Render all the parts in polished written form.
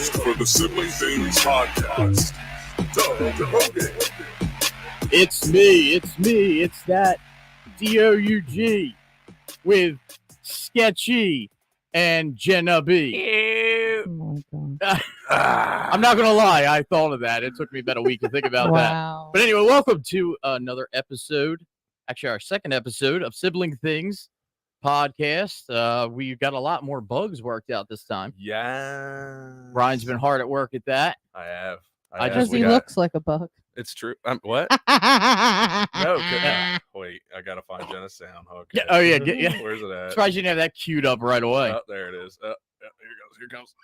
host for the Sibling Things Podcast, Doug Hogan. It's me, it's that Doug with Sketchy and Jennabee. Oh my God. I'm not gonna lie, I thought of that. It took me about a week to think about that. But anyway, welcome to another episode, actually our second episode of Sibling Things Podcast. We got a lot more bugs worked out this time. Yeah. Ryan's been hard at work at that. I have. Because he looks like a bug. It's true. What? No. Wait, I gotta find Jenna's sound. Okay. Yeah, oh yeah. Yeah. Where's it at? Surprised you didn't have that queued up right away. Oh, there it is. Oh, yeah, here it goes.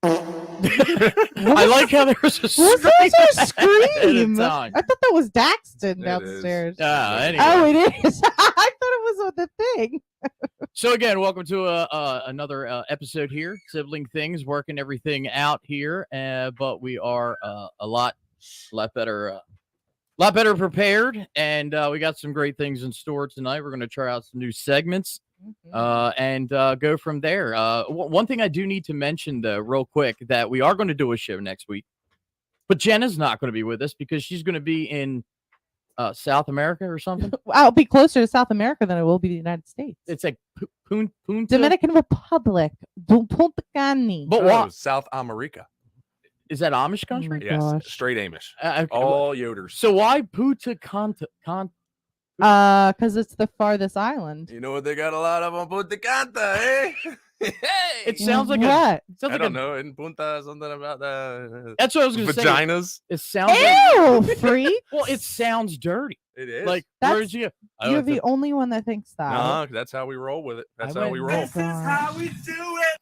I like how there was a What was a scream? at a I time. thought that was Daxton It downstairs. Anyway. Oh, it is. I thought it was on the thing. So again, welcome to another episode here. Sibling Things, working everything out here, but we are a lot better prepared, and we got some great things in store tonight. We're going to try out some new segments. And go from there. One thing I do need to mention, though, real quick, that we are going to do a show next week, but Jenna's not going to be with us because she's going to be in South America or something. I'll be closer to South America than I will be the United States. It's like Punta Dominican Republic. Punta Cana. But what South America. is that Amish country? Oh my Yes. gosh. Straight Amish. Okay, All Yoders. so why Punta Cana? Because it's the farthest island. You know what they got a lot of on Punta Cana, eh? Hey. It sounds like what? I don't know. In Punta, something about That's what I was going to say. vaginas. It sounds like, Ew, freak. well, it sounds dirty. It is. Like, That's- where'd you? I You're went the to- only one that thinks that. Nah, that's how we roll with it. That's how we roll. This is how we do it.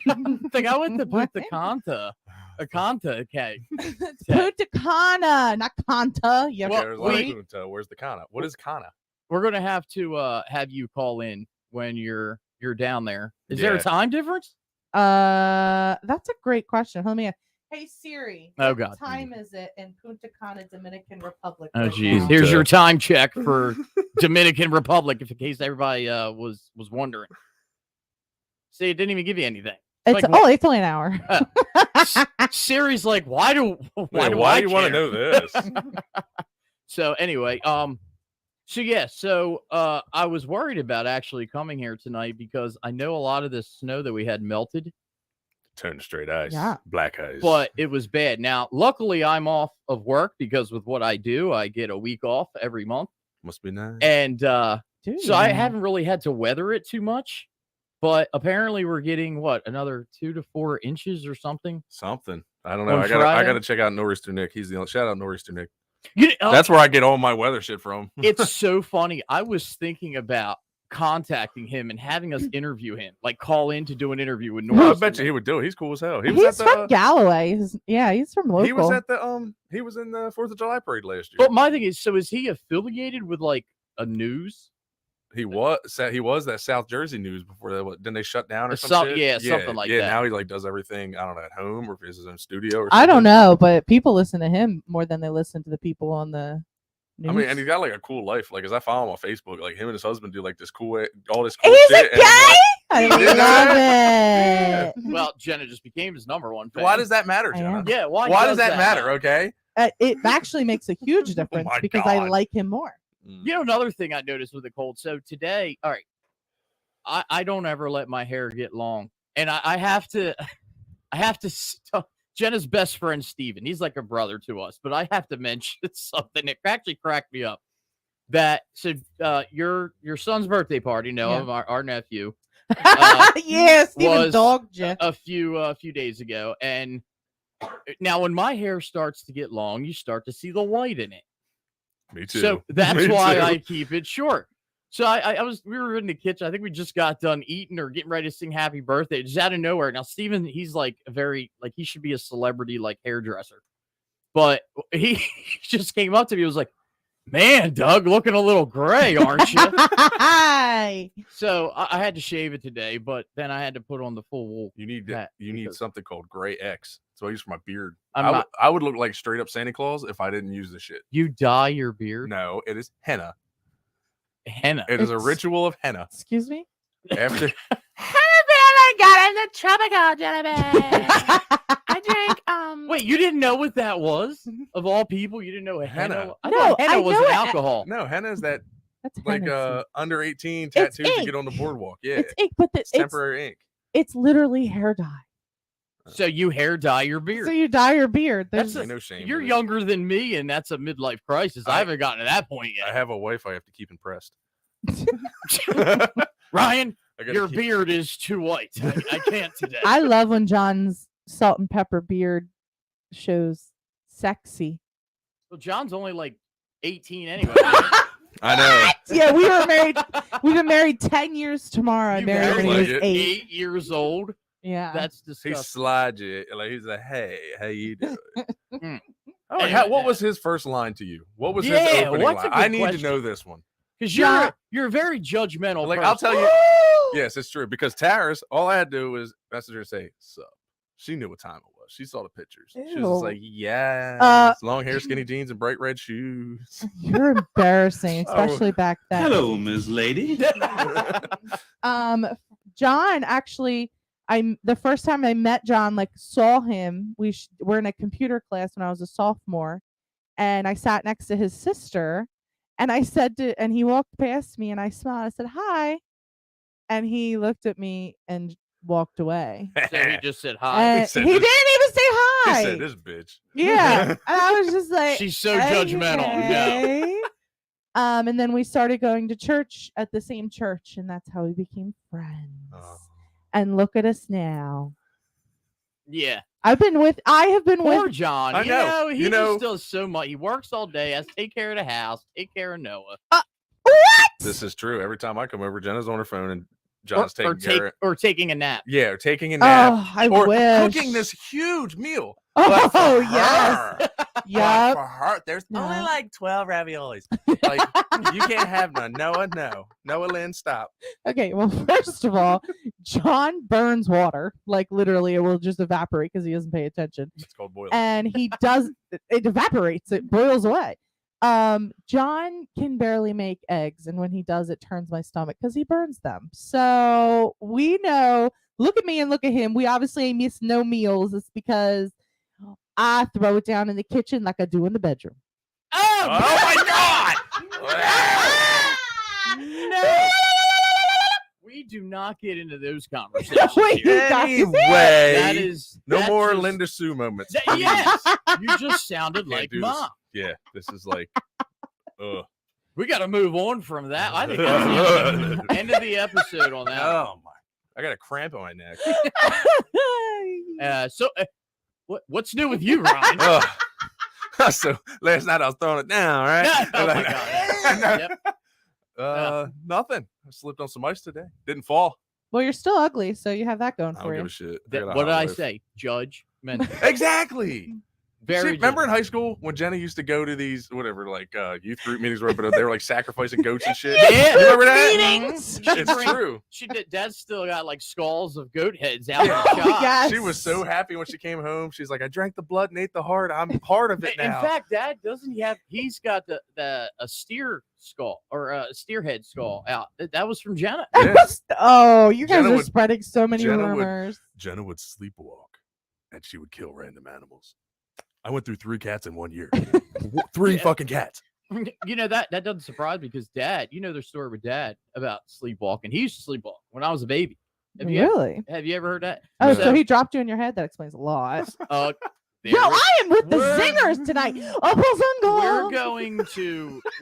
I think I went to What? Punta Cana. A Canta, okay. Punta Cana, not Canta. You Well, There's a lot of we- Punta. Where's the Cana? What is Cana? We're gonna have to have you call in when you're down there. Is there a Yeah. time difference? That's a great question. Let me ask. Hey Siri. Oh, what God. time is it in Punta Cana, Dominican Republic? Oh right geez. now? Here's your time check for Dominican Republic, if in case everybody was wondering. See, it didn't even give you anything. It's like, only an hour. Siri's like, why do Why do I you want to care? know this? So anyway, so I was worried about actually coming here tonight because I know a lot of this snow that we had melted, Turn straight eyes. Yeah. Black eyes. but it was bad. Now, luckily, I'm off of work because with what I do, I get a week off every month, Must be nice. and Dude. so I haven't really had to weather it too much. But apparently, we're getting another 2 to 4 inches or something. Something. I don't know. On I Friday? gotta check out Nor'easter Nick. He's the only shout out Nor'easter Nick. Oh, That's where I get all my weather shit from. it's so funny. I was thinking about contacting him and having us interview him, like call in to do an interview with I Norris. bet you he would do it. He's cool as hell. He He's was at from Galloway. He's from local. he was at the he was in the 4th of July parade last year. But my thing is, so is he affiliated with like a news? He was that South Jersey news before that. Didn't they shut down or Some- something? yeah, something like yeah, that. now he like does everything. I don't know, at home or if he has his own studio. Or I don't something. know, but people listen to him more than they listen to the people on the news. I mean, and he's got like a cool life. Like, as I follow him on Facebook, like him and his husband do like this cool, all this cool He's shit. a and I'm like, I love it. Well, Jenna just became his #1 fan. why does that matter, I Jenna? am. Yeah, why Why does that matter? Okay. It actually makes a huge difference my because I God. like him more. You know, another thing I noticed with the cold. So today, all right, I don't ever let my hair get long, and I have to Jenna's best friend Steven, he's like a brother to us, but I have to mention something that actually cracked me up. That your son's birthday party, Yeah. of our nephew, Yeah, Steven was Dog Jet. a few days ago, and now when my hair starts to get long, you start to see the white in it. Me too. So that's Me why too. I keep it short. So we were in the kitchen. I think we just got done eating or getting ready to sing happy birthday. Just out of nowhere. Now, Steven, he's like he should be a celebrity, like hairdresser. But he just came up to me. He was like, man, Doug, looking a little gray, aren't you? Hi. So I had to shave it today, but then I had to put on the full wool. You need hat you need because- something called Gray X. So I use for my beard. I'm I would look like straight up Santa Claus if I didn't use this shit. You dye your beard? No, it is henna. Henna. It is a It's- ritual of henna. Excuse me? After Henna be like got in the tropical, Jennabee. I drank Wait, you didn't know what that was? Of all people, you didn't know what henna? Henna. I No, thought henna I was know an it- alcohol. No, henna is that That's like Hennessy. under 18 It's tattoos to ink. get on the boardwalk. Yeah, It's ink, but it's temporary ink. it's literally hair dye. So you hair dye your beard. So you dye your beard. That's There's a- no shame. You're in it. younger than me, and that's a midlife crisis. I haven't gotten to that point I yet. have a wife I have to keep impressed. Ryan, I gotta your keep- beard is too white. I can't today. I love when John's salt and pepper beard shows sexy. Well, John's only like 18 anyway. I know. Yeah, we were married. We've been married 10 years tomorrow. I You married when he married was like it. 8. 8 years old. Yeah. That's He disgusting. slides you like he's like, "Hey, how you doing?" Mm. Oh, Anyway, what was his first line to you? What was his Yeah, opening what's a line? good I need question? to know this one. Because Yeah. you're a very judgmental. Like person. I'll tell you. Yes, it's true. Because Tara's, all I had to do was message her and say, "Sup." She knew what time it was. She saw the pictures. She was just Ew. like, "Yeah, long hair, skinny jeans, and bright red shoes." You're embarrassing, Oh. especially back then. Hello, Miss Lady. John actually, the first time I met John, like saw him, we're in a computer class when I was a sophomore, and I sat next to his sister, and I said and he walked past me, and I smiled. I said hi, and he looked at me and walked away. So he just said hi. And he said didn't this- even say He hi. said, "This bitch." Yeah, and I was just like, She's so judgmental. No. "Okay." And then we started going to church at the same church, and that's how we became friends. Oh. And look at us now. Yeah. I have been Poor with John. I You know, know, he you know- just does so much. He works all day, has to take care of the house, take care of Noah. what? This is true. Every time I come over, Jenna's on her phone and John's taking care of. or taking a nap. Yeah, or taking a nap. Oh, I or wish. cooking this huge meal. But for Oh yes. her, but Yup. for her, there's only Yeah. like 12 raviolis. Like, you can't have none. Noah, no. Noah Lynn, stop. Okay, well, first of all, John burns water. Like literally, it will just evaporate because he doesn't pay attention. It's called boiling. And he does it evaporates, it boils away. John can barely make eggs, and when he does, it turns my stomach because he burns them. So we know, look at me and look at him. We obviously miss no meals. It's because I throw it down in the kitchen like I do in the bedroom. Oh, my God! no. We do not get into those conversations. Wait, here. you guys- Anyway, That is no that more just- Linda Sue moments. Yes, you just sounded Can't like do this. mom. Yeah, this is like, ugh. We got to move on from that. I think that's the end of the episode on that. Oh my! I got a cramp on my neck. What's new with you, Ryan? Ugh. So last night I was throwing it down, right? Oh my Like- God. Yep. Nothing. I slipped on some ice today. Didn't fall. Well, you're still ugly, so you have that going I for don't give you. a shit. I That- got a what did hot I wife. say? Judge men. Exactly. Very. See, remember in judgmental. high school when Jenna used to go to these whatever like youth group meetings where but they were like sacrificing goats and shit? Yeah. You remember that? Meetings. It's true. She did. Dad still got like skulls of goat heads out in Yeah. the shop. Yes. She was so happy when she came home. She's like, I drank the blood and ate the heart. I'm part of it In now. fact, Dad doesn't he have? He's got a steer skull or a steer head skull out. That was from Jenna. Yeah. Oh, you guys Jenna are would- spreading so many Jenna would- rumors. Jenna would sleepwalk and she would kill random animals. I went through 3 cats in 1 year. 3 Yeah. fucking cats. You know that doesn't surprise me because Dad, you know their story with Dad about sleepwalking. He used to sleepwalk when I was a baby. Have you Really? have you ever heard that? Oh, No. so he dropped you in your head. That explains a lot. There Yo, we- I am with the we're- zingers tonight.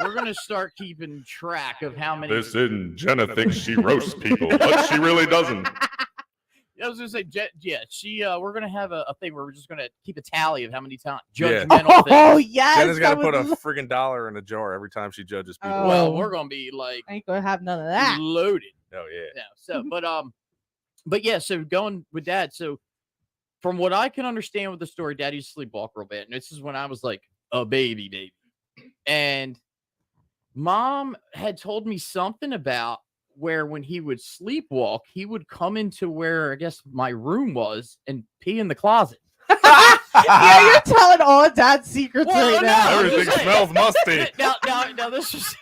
we're going to start keeping track of how many. Listen, Jenna thinks she roasts people, but she really doesn't. I was gonna say, we're gonna have a thing where we're just gonna keep a tally of how many times Yeah. judgmental Oh things. yes. Jenna's got I to put a would friggin' dollar in a jar every time she judges people. Oh. Well, we're gonna be like I ain't gonna have none of that. loaded. Oh, yeah. Yeah. So, but yeah. So going with Dad. So, from what I can understand with the story, Dad used to sleepwalk real bad, and this is when I was like a baby, and Mom had told me something about where when he would sleepwalk, he would come into where I guess my room was and pee in the closet. Yeah, you're telling all Dad's secrets Well, right no, now. I'm just Everything saying. smells musty. Now this is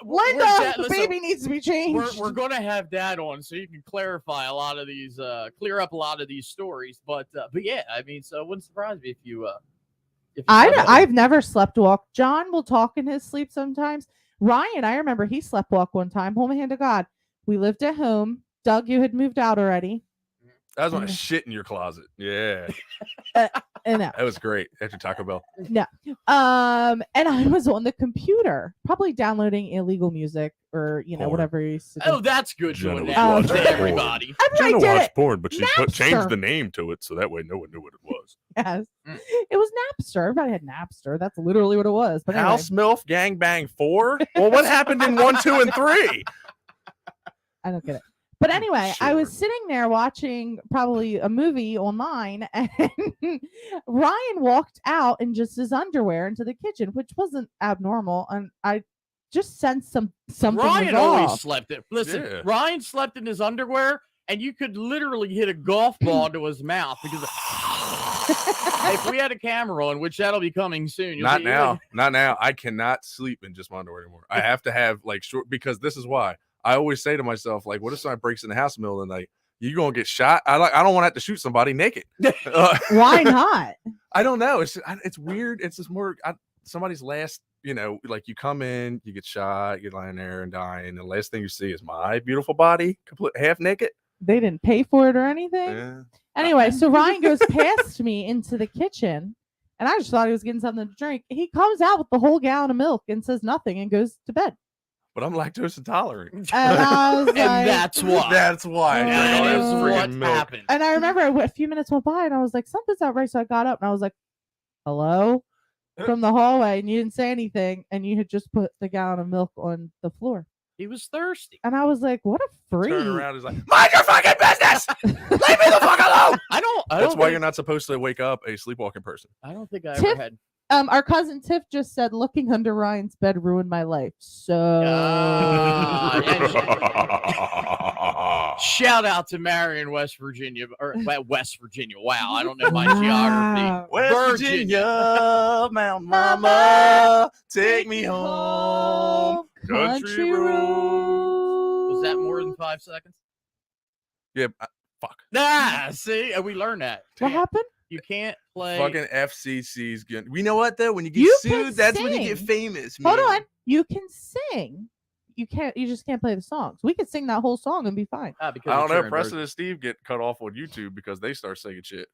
Linda, the listen, baby needs to be changed. We're going to have Dad on so you can clarify a lot of these, clear up a lot of these stories. But yeah, I mean, so it wouldn't surprise me if you I've never slept walk. John will talk in his sleep sometimes. Ryan, I remember he slept walk one time. Hold my hand to God. We lived at home. Doug, you had moved out already. That was when I shit in your closet. Yeah. And That was great after Taco Bell. no. And I was on the computer, probably downloading illegal music or Porn. whatever you used to do. Oh, that's good Jenna doing was that watching to porn. everybody. I mean, I Jenna did watched it. porn, but she changed Napster. the name to it so that way no one knew what it was. Yes. Mm. It was Napster. Everybody had Napster. That's literally what it was. But anyway, House MILF Gangbang 4? Well, what happened in 1, 2, and 3? I don't get it. But anyway, I was Sure. sitting there watching probably a movie online, and Ryan walked out in just his underwear into the kitchen, which wasn't abnormal. And I just sensed something Ryan was always off. slept it. Listen, Yeah. Ryan slept in his underwear, and you could literally hit a golf ball into his mouth because if we had a camera on, which that'll be coming soon. you'll Not see- now. Not now. I cannot sleep in just my underwear anymore. I have to have like short, because this is why I always say to myself, like, what if somebody breaks in the house in the middle of the night? You gonna get shot? I don't want to have to shoot somebody naked. Why not? I don't know. It's weird. It's just more somebody's last. Like you come in, you get shot, you're lying there and dying. And the last thing you see is my beautiful body, complete half naked. They didn't pay for it or anything. Yeah. Anyway, so Ryan goes past me into the kitchen, and I just thought he was getting something to drink. He comes out with the whole gallon of milk and says nothing and goes to bed. But I'm lactose intolerant. And I was like, And that's why. That's why. That Oh, is that's what freaking milk. happened. and I remember a few minutes went by, and I was like, something's not right. So I got up, and I was like, hello? From the hallway, and you didn't say anything, and you had just put the gallon of milk on the floor. He was thirsty. And I was like, what a freak. Turn around is like, mind your fucking business. Leave me the fuck alone. I don't That's why think, you're not supposed to wake up a sleepwalking person. I don't think I Tiff- ever had. Our cousin Tiff just said, looking under Ryan's bed ruined my life. So Shout out to Marion, West Virginia, or West Virginia. Wow, I don't know my geography. Wow. West Virginia. Virginia, Mount Mama, take me home. Country road. Was that more than 5 seconds? Yeah, fuck. Nah, see, we learned that. What happened? You can't play. Fucking FCC's good. We know what though? When you get You can sued, that's when you get sing. famous. Hold man. on. You can sing. You just can't play the songs. We could sing that whole song and be fine. Because I don't of know. Sharon Preston Berg. and Steve get cut off on YouTube because they start singing shit.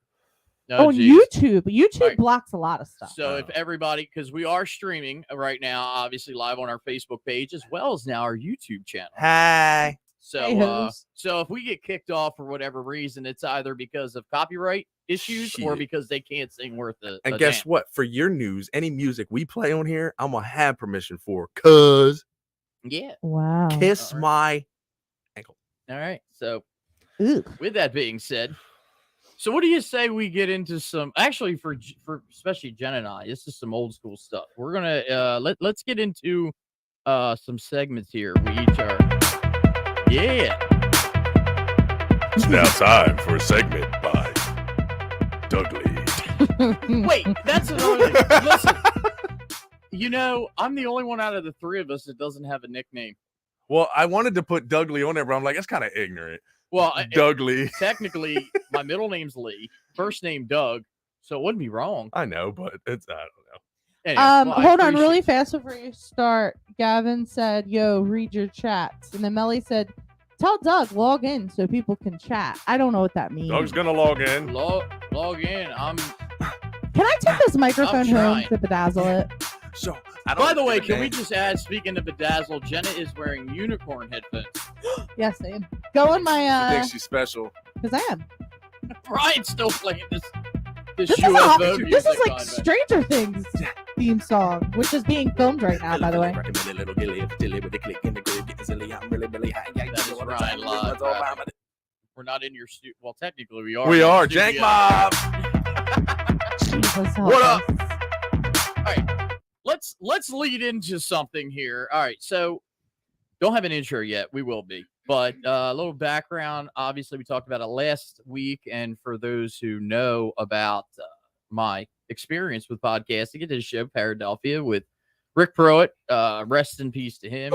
Oh, On geez. YouTube Right. blocks a lot of stuff. So if everybody, because we are streaming right now, obviously live on our Facebook page as well as now our YouTube channel. Hi. So, Hey-hos. so if we get kicked off for whatever reason, it's either because of copyright issues or Shit. because they can't sing worth a. And a guess damn. what? For your news, any music we play on here, I'm gonna have permission for. Cause Yeah. Wow. kiss All my ankle. All right. So Ugh. with that being said, so what do you say we get into some? Actually, for especially Jen and I, this is some old school stuff. We're gonna let's get into some segments here. We each are. Yeah. It's now time for a segment by Dudley. Wait, that's another thing. Listen, I'm the only one out of the three of us that doesn't have a nickname. Well, I wanted to put Dudley on there, but I'm like, that's kind of ignorant. Well, Dudley. technically, my middle name's Lee, first name Doug, so it wouldn't be wrong. I know, but it's I don't know. Anyway, well, I Hold on appreciate- really fast before you start. Gavin said, yo, read your chats. And then Melly said, tell Doug, log in so people can chat. I don't know what that means. Doug's gonna log in. Log in. I'm. Can I take this microphone home trying. to bedazzle it? So I don't By the way, give a can we damn. just add? Speaking of bedazzle, Jenna is wearing unicorn headphones. Yes, I am. Go on She my thinks she's special. because I am. Brian's still playing this This is, UFO this music is like on back. Stranger Things theme song, which is being filmed right now, by the way. That is Ryan live. We're not in your studio. Well, technically we are. We in are the Jank studio. Mob. Jesus, help What up? us. Let's lead into something here. All right, so don't have an intro yet. We will be, but a little background. Obviously, we talked about it last week, and for those who know about my experience with podcasting, I did a show Paradelphia with Rick Pruitt, rest in peace to him.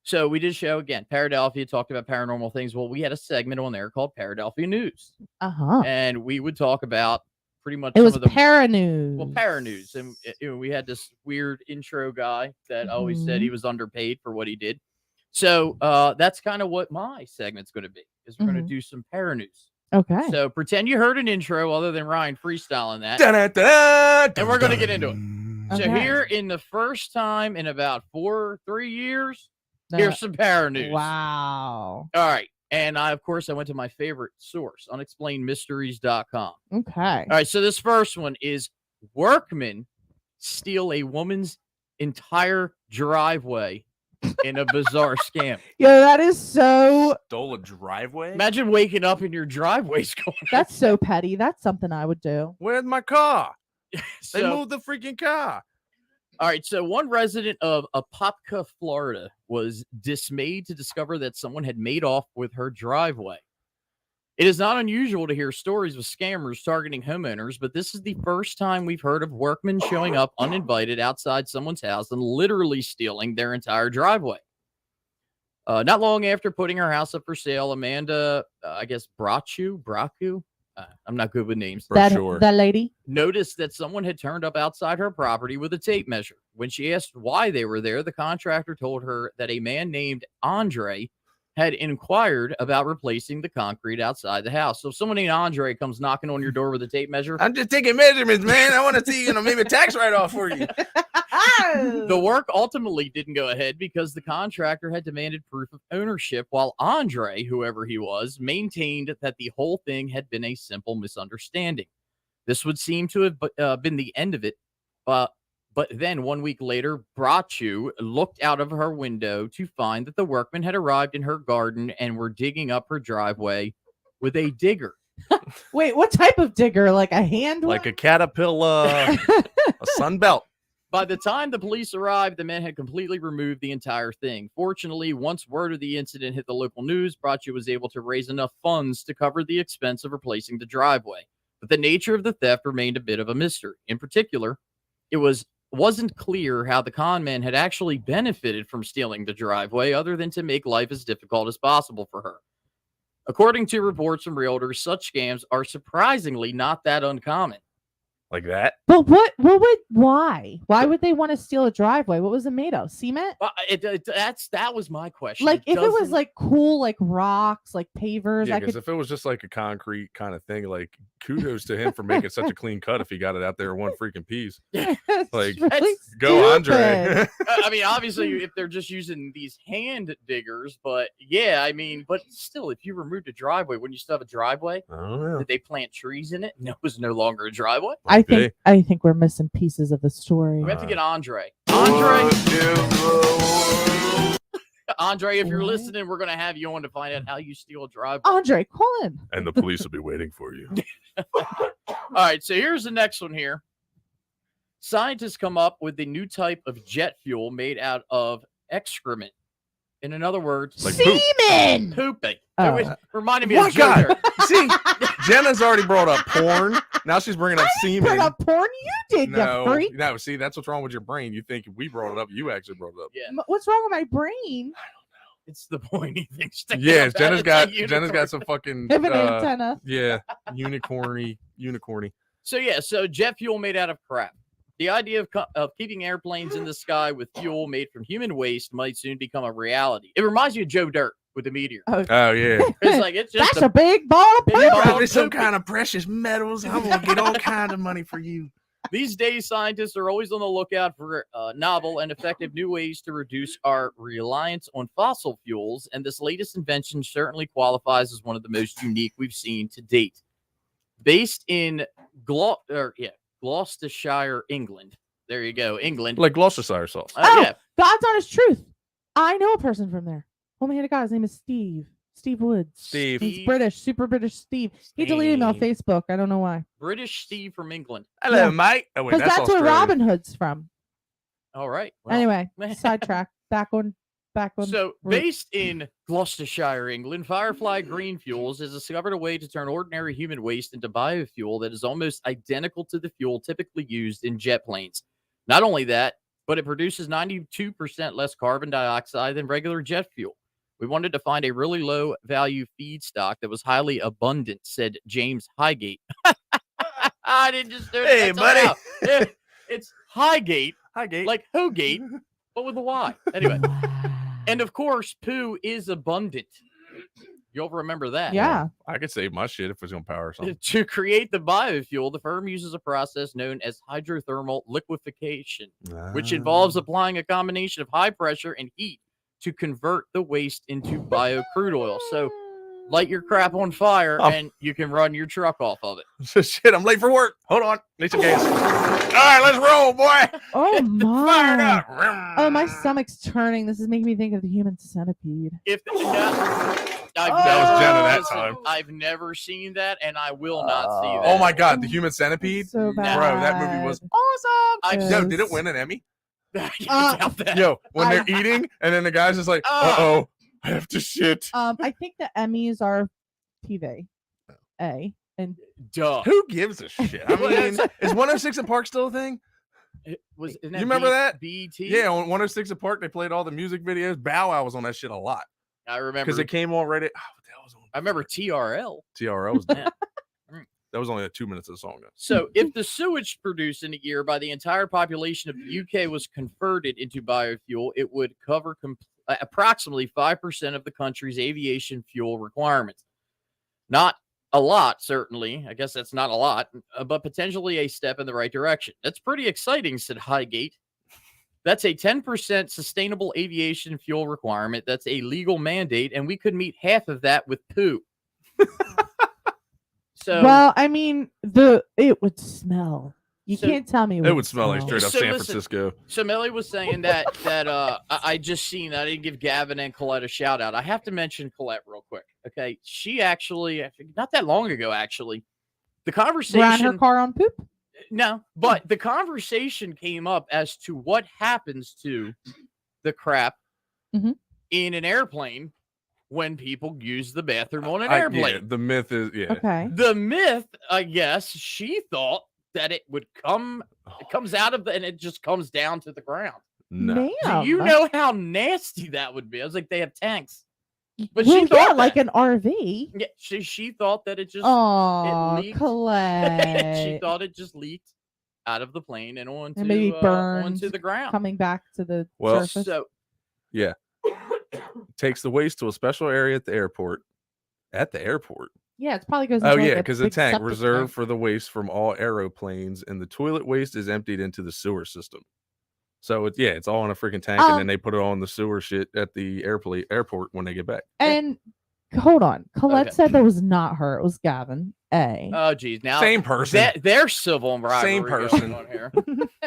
So we did a show again, Paradelphia, talked about paranormal things. Well, we had a segment on there called Paradelphia News, and we would talk about pretty much It some was of the ParaNews. well, ParaNews, and we had this weird intro guy that always said he was underpaid for what he did. So that's kind of what my segment's going to be. Is we're going to do some ParaNews. Okay. So pretend you heard an intro other than Ryan freestyling that, Da-da-da-da, and we're going to get into it. So Okay. here, in the first time in about 3 years, No. here's some ParaNews. Wow. All right. And I went to my favorite source, unexplainedmysteries.com. Okay. All right. So this first one is workmen steal a woman's entire driveway in a bizarre scam. Yo, that is so. Stole a driveway? Imagine waking up and your driveway's going. That's so petty. That's something I would do. Where's my car? They So, moved the freaking car. all right. So one resident of Apopka, Florida, was dismayed to discover that someone had made off with her driveway. It is not unusual to hear stories of scammers targeting homeowners, but this is the first time we've heard of workmen showing up uninvited outside someone's house and literally stealing their entire driveway. Not long after putting her house up for sale, Amanda, I guess Bracu, I'm not good with names, That lady. noticed that someone had turned up outside her property with a tape measure. When she asked why they were there, the contractor told her that a man named Andre had inquired about replacing the concrete outside the house. So if someone named Andre comes knocking on your door with a tape measure, I'm just taking measurements, man. I want to see, maybe a tax write-off for you. the work ultimately didn't go ahead because the contractor had demanded proof of ownership, while Andre, whoever he was, maintained that the whole thing had been a simple misunderstanding. This would seem to have been the end of it. But then 1 week later, Brachu looked out of her window to find that the workmen had arrived in her garden and were digging up her driveway with a digger. Wait, what type of digger? Like a hand Like one? a caterpillar, a sunbelt. By the time the police arrived, the men had completely removed the entire thing. Fortunately, once word of the incident hit the local news, Brachu was able to raise enough funds to cover the expense of replacing the driveway. But the nature of the theft remained a bit of a mystery. In particular, it wasn't clear how the con men had actually benefited from stealing the driveway other than to make life as difficult as possible for her. According to reports from realtors, such scams are surprisingly not that uncommon. Like that? But why? Why would they want to steal a driveway? What was it made of? Cement? That was my question. Like if it was doesn't- like cool, like rocks, like pavers, Yeah, I because could. if it was just like a concrete kind of thing, like kudos to him for making such a clean cut if he got it out there in one freaking piece. It's like, really Go, Andre. stupid. I mean, obviously, if they're just using these hand diggers, but yeah, I mean, but still, if you removed a driveway, wouldn't you still have a driveway? I don't know. Did they plant trees in it? No, it was no longer a driveway. I think we're missing pieces of the story. We have to get Andre. Andre, if you're What? listening, we're gonna have you on to find out how you steal a driveway. Andre, call in. And the police will be waiting for you. All right, so here's the next one here. Scientists come up with a new type of jet fuel made out of excrement. In other words, Like poop. Semen. pooping. Oh. It reminded me My of Joe God. there. See, Jenna's already brought up porn. Now she's bringing up Put semen. up porn, you did, No, you freak. no. See, that's what's wrong with your brain. You think we brought it up. You actually brought it up. Yeah, What's wrong with my brain? it's the pointy thing. sticking Yeah, up out. Jenna's It's got like Jenna's unicorn. got some fucking I have an antenna. yeah, unicorny. So jet fuel made out of crap. The idea of keeping airplanes in the sky with fuel made from human waste might soon become a reality. It reminds you of Joe Dirt with the meteor. Oh yeah. It's just That's a big ball of big poop. ball. Probably some kind of precious metals. I'm gonna get all kind of money for you. These days, scientists are always on the lookout for novel and effective new ways to reduce our reliance on fossil fuels, and this latest invention certainly qualifies as one of the most unique we've seen to date. Based in Gloucestershire, England. There you go, England. Like Gloucestershire sauce. Yeah, God's honest truth. I know a person from there. Hold my hand to God. His name is Steve. Steve Woods. Steve. He's British, super British Steve. He deleted me on Steve. Facebook. I don't know why. British Steve from England. Hello, Yeah. mate. Oh wait, Because that's where Australia. Robin Hood's from. All right. well, Anyway, sidetrack. Back on. So, route. based in Gloucestershire, England, Firefly Green Fuels has discovered a way to turn ordinary human waste into biofuel that is almost identical to the fuel typically used in jet planes. Not only that, but it produces 92% less carbon dioxide than regular jet fuel. We wanted to find a really low value feedstock that was highly abundant, said James Highgate. I didn't just do it. Hey, buddy. It's Highgate, Highgate. like Hogate, but with a Y. Anyway, and of course, poo is abundant. You'll remember that. Yeah. I could save my shit if it's gonna power something. To create the biofuel, the firm uses a process known as hydrothermal liquefaction, which involves applying a combination of high pressure and heat to convert the waste into bio crude oil. So light your crap on fire and you can run your truck off of it. Shit, I'm late for work. Hold on. Need some gas. All right, let's roll, boy. Oh Fired my. up. Oh, my stomach's turning. This is making me think of the human centipede. If That was Jenna that time. I've never seen that, and I will not see that. Oh my god, the human centipede. So bad. Bro, that movie was awesome. Yo, Yes. did it win an Emmy? I doubt that. Yo, when they're eating, and then the guy's just like, uh-oh, I have to shit. I think the Emmys are TV. A. And Duh. Who gives a shit? I mean, is 106 in Park still a thing? It was. You remember that? BT? Yeah, on 106 in Park, they played all the music videos. Bow Wow was on that shit a lot. I remember. Because it came on right at, what the hell was on? I remember TRL. TRL was Yeah. that was only 2 minutes of the song. Though. So, if the sewage produced in a year by the entire population of the UK was converted into biofuel, it would cover approximately 5% of the country's aviation fuel requirements. Not a lot, certainly. I guess that's not a lot, but potentially a step in the right direction. That's pretty exciting, said Highgate. That's a 10% sustainable aviation fuel requirement. That's a legal mandate, and we could meet half of that with poo. So, well, I mean, it would smell. You So- can't tell me It would smell like straight up So San listen. Francisco. So Melly was saying that I just seen that. I didn't give Gavin and Colette a shout out. I have to mention Colette real quick. Okay, she actually not that long ago actually, the ran her conversation. car on poop. No, but the conversation came up as to what happens to the crap Mhm. in an airplane when people use the bathroom on an Yeah, airplane. the myth is, Okay. The myth, I guess, she thought that it would come. It comes out of and it just comes down to the ground. no. Damn. Do you know how nasty that would be? I was like, they have tanks. But well, she thought yeah, like that. an RV. Yeah, she thought that it just Oh, leaked. Colette. she thought it just leaked out of the plane and onto maybe burned onto the ground. coming back to the Well, surface. So Takes the waste to a special area at the airport. At the airport. yeah, it's probably goes. Oh into, like, yeah, a because the big tank septic reserved tank. for the waste from all aeroplanes, and the toilet waste is emptied into the sewer system. So it's all in a freaking tank, and then they put it on the sewer shit at the airport when they get back. And hold on, Colette Okay. said that was not her; it was Gavin. oh geez, now Same person. they're civil rivalry Same going person. on here.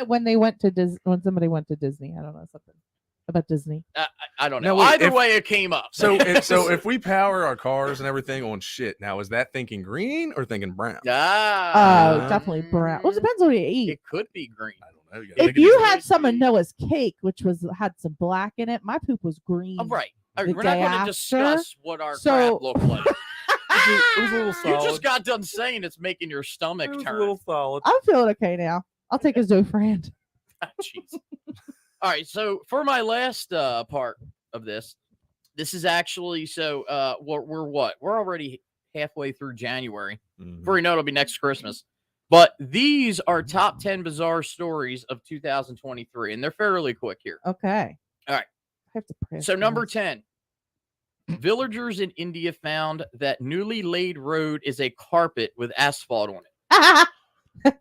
when they went to when somebody went to Disney, I don't know something about Disney. I don't Now, know. wait, Either if- way, it came up. So if we power our cars and everything on shit, now is that thinking green or thinking brown? Oh, definitely brown. Well, it depends on what you eat. it could be green. I don't know. You gotta If think of you these had things. some of Noah's cake, which had some black in it, my poop was green. Oh, right. The We're not day going to after, discuss what our so- crap looked like. it was a little You solid. just got done saying it's making your stomach it was turn. a little solid. I'm feeling okay now. I'll take a Zofran. Jeez. All right, so for my last part of this is actually we're what? We're already halfway through January. Mhm. Before you know, it'll be next Christmas. But these are top 10 bizarre stories of 2023, and they're fairly quick here. Okay. All right. I have to pray. So number 10, villagers in India found that newly laid road is a carpet with asphalt on it.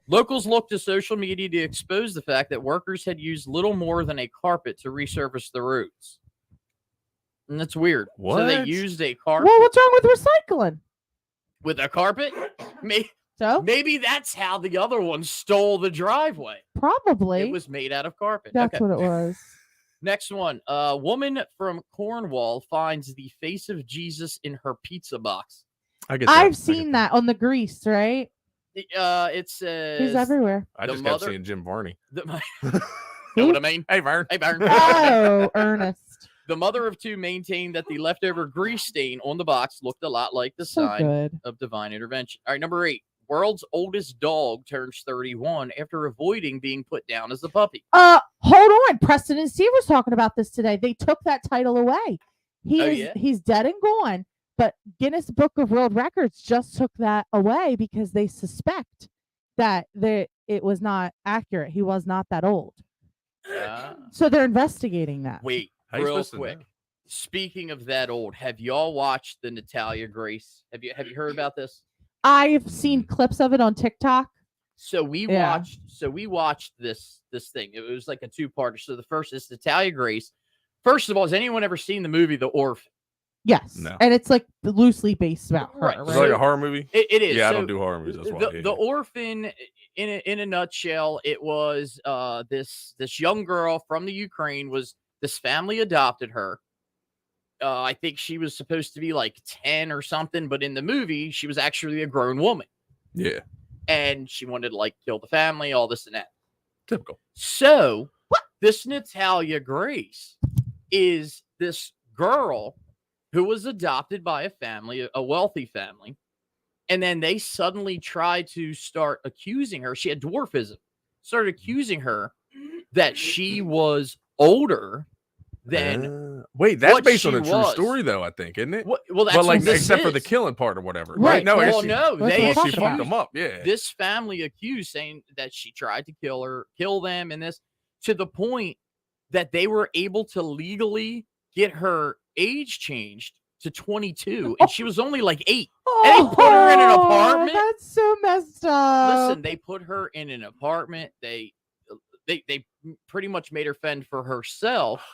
Locals looked to social media to expose the fact that workers had used little more than a carpet to resurface the roads. And that's weird. So they What? used a carpet Well, what's wrong with recycling? with a carpet? So Maybe that's how the other one stole the driveway. probably It was made out of carpet. that's Okay. what it was. Next one. A woman from Cornwall finds the face of Jesus in her pizza box. I get that. I I've get seen that on the grease, right? It says He's everywhere. I the just kept mother- seeing Jim Varney. Know what I mean? Hey, Vern. Hey, Byron. Oh, Ernest. The mother of two maintained that the leftover grease stain on the box looked a lot like the So sign good. of divine intervention. All right, number 8. world's oldest dog turns 31 after avoiding being put down as a puppy. Hold on. Preston and Steve was talking about this today. They took that title away. He's dead and gone. But Guinness Book of World Records just took that away because they suspect that it was not accurate. He was not that old. So they're investigating that. Wait, How you real supposed to quick. know? Speaking of that old, have y'all watched the Natalia Grace? Have you heard about this? I've seen clips of it on TikTok. So we watched this thing. It was like a two-parter. So the first is Natalia Grace. First of all, has anyone ever seen the movie The Orphan? Yes. No. And it's like loosely based about her. Right. Is it like a horror movie? It is. Yeah, I So don't do horror movies. That's why. the Orphan, in a nutshell, it was this young girl from the Ukraine. Was this family adopted her? I think she was supposed to be like 10 or something, but in the movie, she was actually a grown woman. Yeah, And she wanted to like kill the family, all this and that. typical. So this Natalia Grace is this girl who was adopted by a family, a wealthy family. And then they suddenly tried to start accusing her. She had dwarfism. Started accusing her that she was older than wait, that's what based on she a true was. story, though. I think, isn't it? well. That's But like, what this except for the is. killing part or whatever, Right, right? No, right. I guess Well, she, no, That's they what well, I'm she talking fucked about. them up. Yeah, this family accused, saying that she tried to kill them, and this to the point that they were able to legally get her age changed to 22, and she was only like 8. And they put her in an apartment. That's so messed up. Listen, they put her in an apartment. They pretty much made her fend for herself.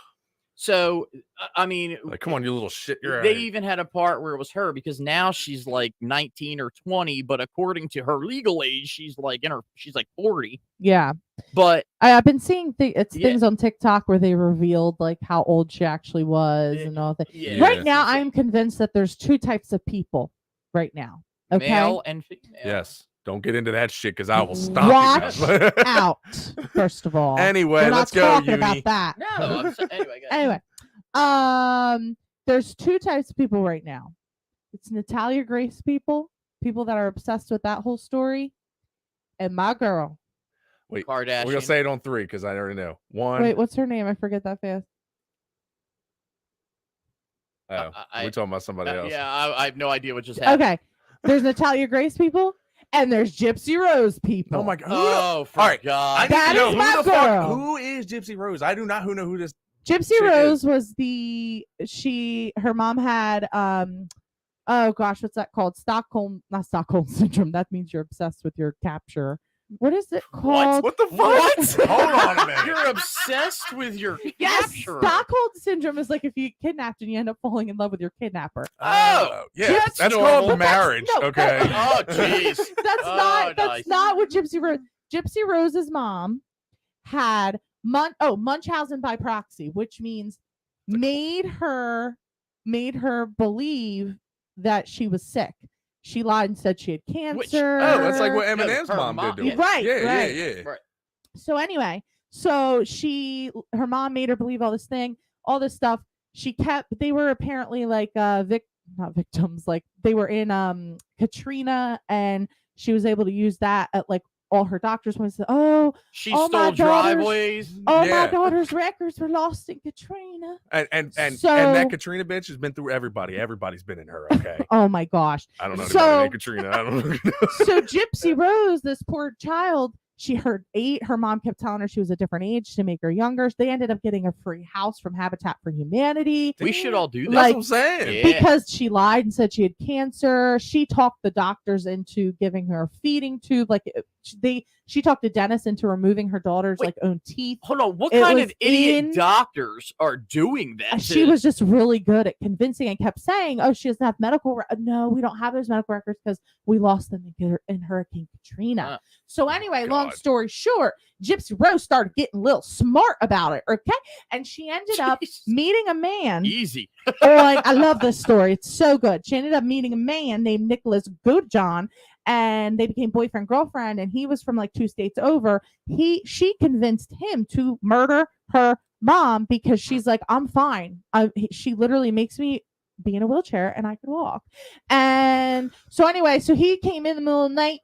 So, I mean, like, come on, you little shit. You're they right. even had a part where it was her, because now she's like 19 or 20, but according to her legal age, she's like 40. Yeah. But I've been seeing Yeah. things on TikTok where they revealed like how old she actually was and all that. yeah, Right it's now, insane. I'm convinced that there's two types of people right now. Okay. Male and female. Yes, don't get into that shit because I will stomp Watch you. guys. Out, first of all. Anyway, We're not let's go, talking Uni. about that. No, anyway, guys. Anyway, there's two types of people right now. It's Natalia Grace people that are obsessed with that whole story, and my girl. Wait, Kardashian. we're gonna say it on 3 because I already know. 1. Wait, what's her name? I forget that fast. Oh, we're talking about somebody else. Yeah, I have no idea what just happened. Okay, there's Natalia Grace people, and there's Gypsy Rose people. Oh my god. Oh, for All right, I God. need That to know is who my the fuck. girl. Who is Gypsy Rose? I do not know who this. Gypsy Chick Rose was her mom had oh gosh, what's that called? Not Stockholm syndrome. That means you're obsessed with your capture. What is it called? What the fuck? What? Hold on a minute. You're obsessed with your Yes, capturer. Stockholm syndrome is like if you get kidnapped and you end up falling in love with your kidnapper. Oh, yeah, that's that's normal. called marriage. no, Okay. Oh, jeez. That's Oh, that's nice. not what Gypsy Rose. Gypsy Rose's mom had Munchausen by proxy, which means made her believe that she was sick. She lied and said she had cancer. Oh, that's like what No, Eminem's her mom mom- did to her. Right, Yeah, right. yeah. Right. So anyway, her mom made her believe all this stuff. They were apparently like not victims, like they were in Katrina, and she was able to use that at like all her doctors when said, She Oh, my stole daughter's- driveways. my Yeah. daughter's records were lost in Katrina. And So- that Katrina bitch has been through everybody. Everybody's been in her. Okay. Oh my gosh. I don't know So- anybody named Katrina. I don't know. So Gypsy Rose, this poor child, she heard 8. Her mom kept telling her she was a different age to make her younger. They ended up getting a free house from Habitat for Humanity We should all do that. Like- That's what I'm saying. Yeah. because she lied and said she had cancer. She talked the doctors into giving her a feeding tube. Like she talked the dentist into removing her daughter's Wait. like own teeth. Hold on. What It kind was of idiot in- doctors are doing that? She was just really good at convincing and kept saying, "Oh, she doesn't have medical. No, we don't have those medical records because we lost them in Hurricane Katrina." Uh, So anyway, long God. story short, Gypsy Rose started getting a little smart about it. Okay, and she ended up Jesus. meeting a man. Easy. I love this story. It's so good. She ended up meeting a man named Nicholas Goodjohn, and they became boyfriend girlfriend. And he was from like 2 states over. She convinced him to murder her mom because she's like, I'm fine. She literally makes me be in a wheelchair and I can walk. And so anyway, so he came in the middle of the night,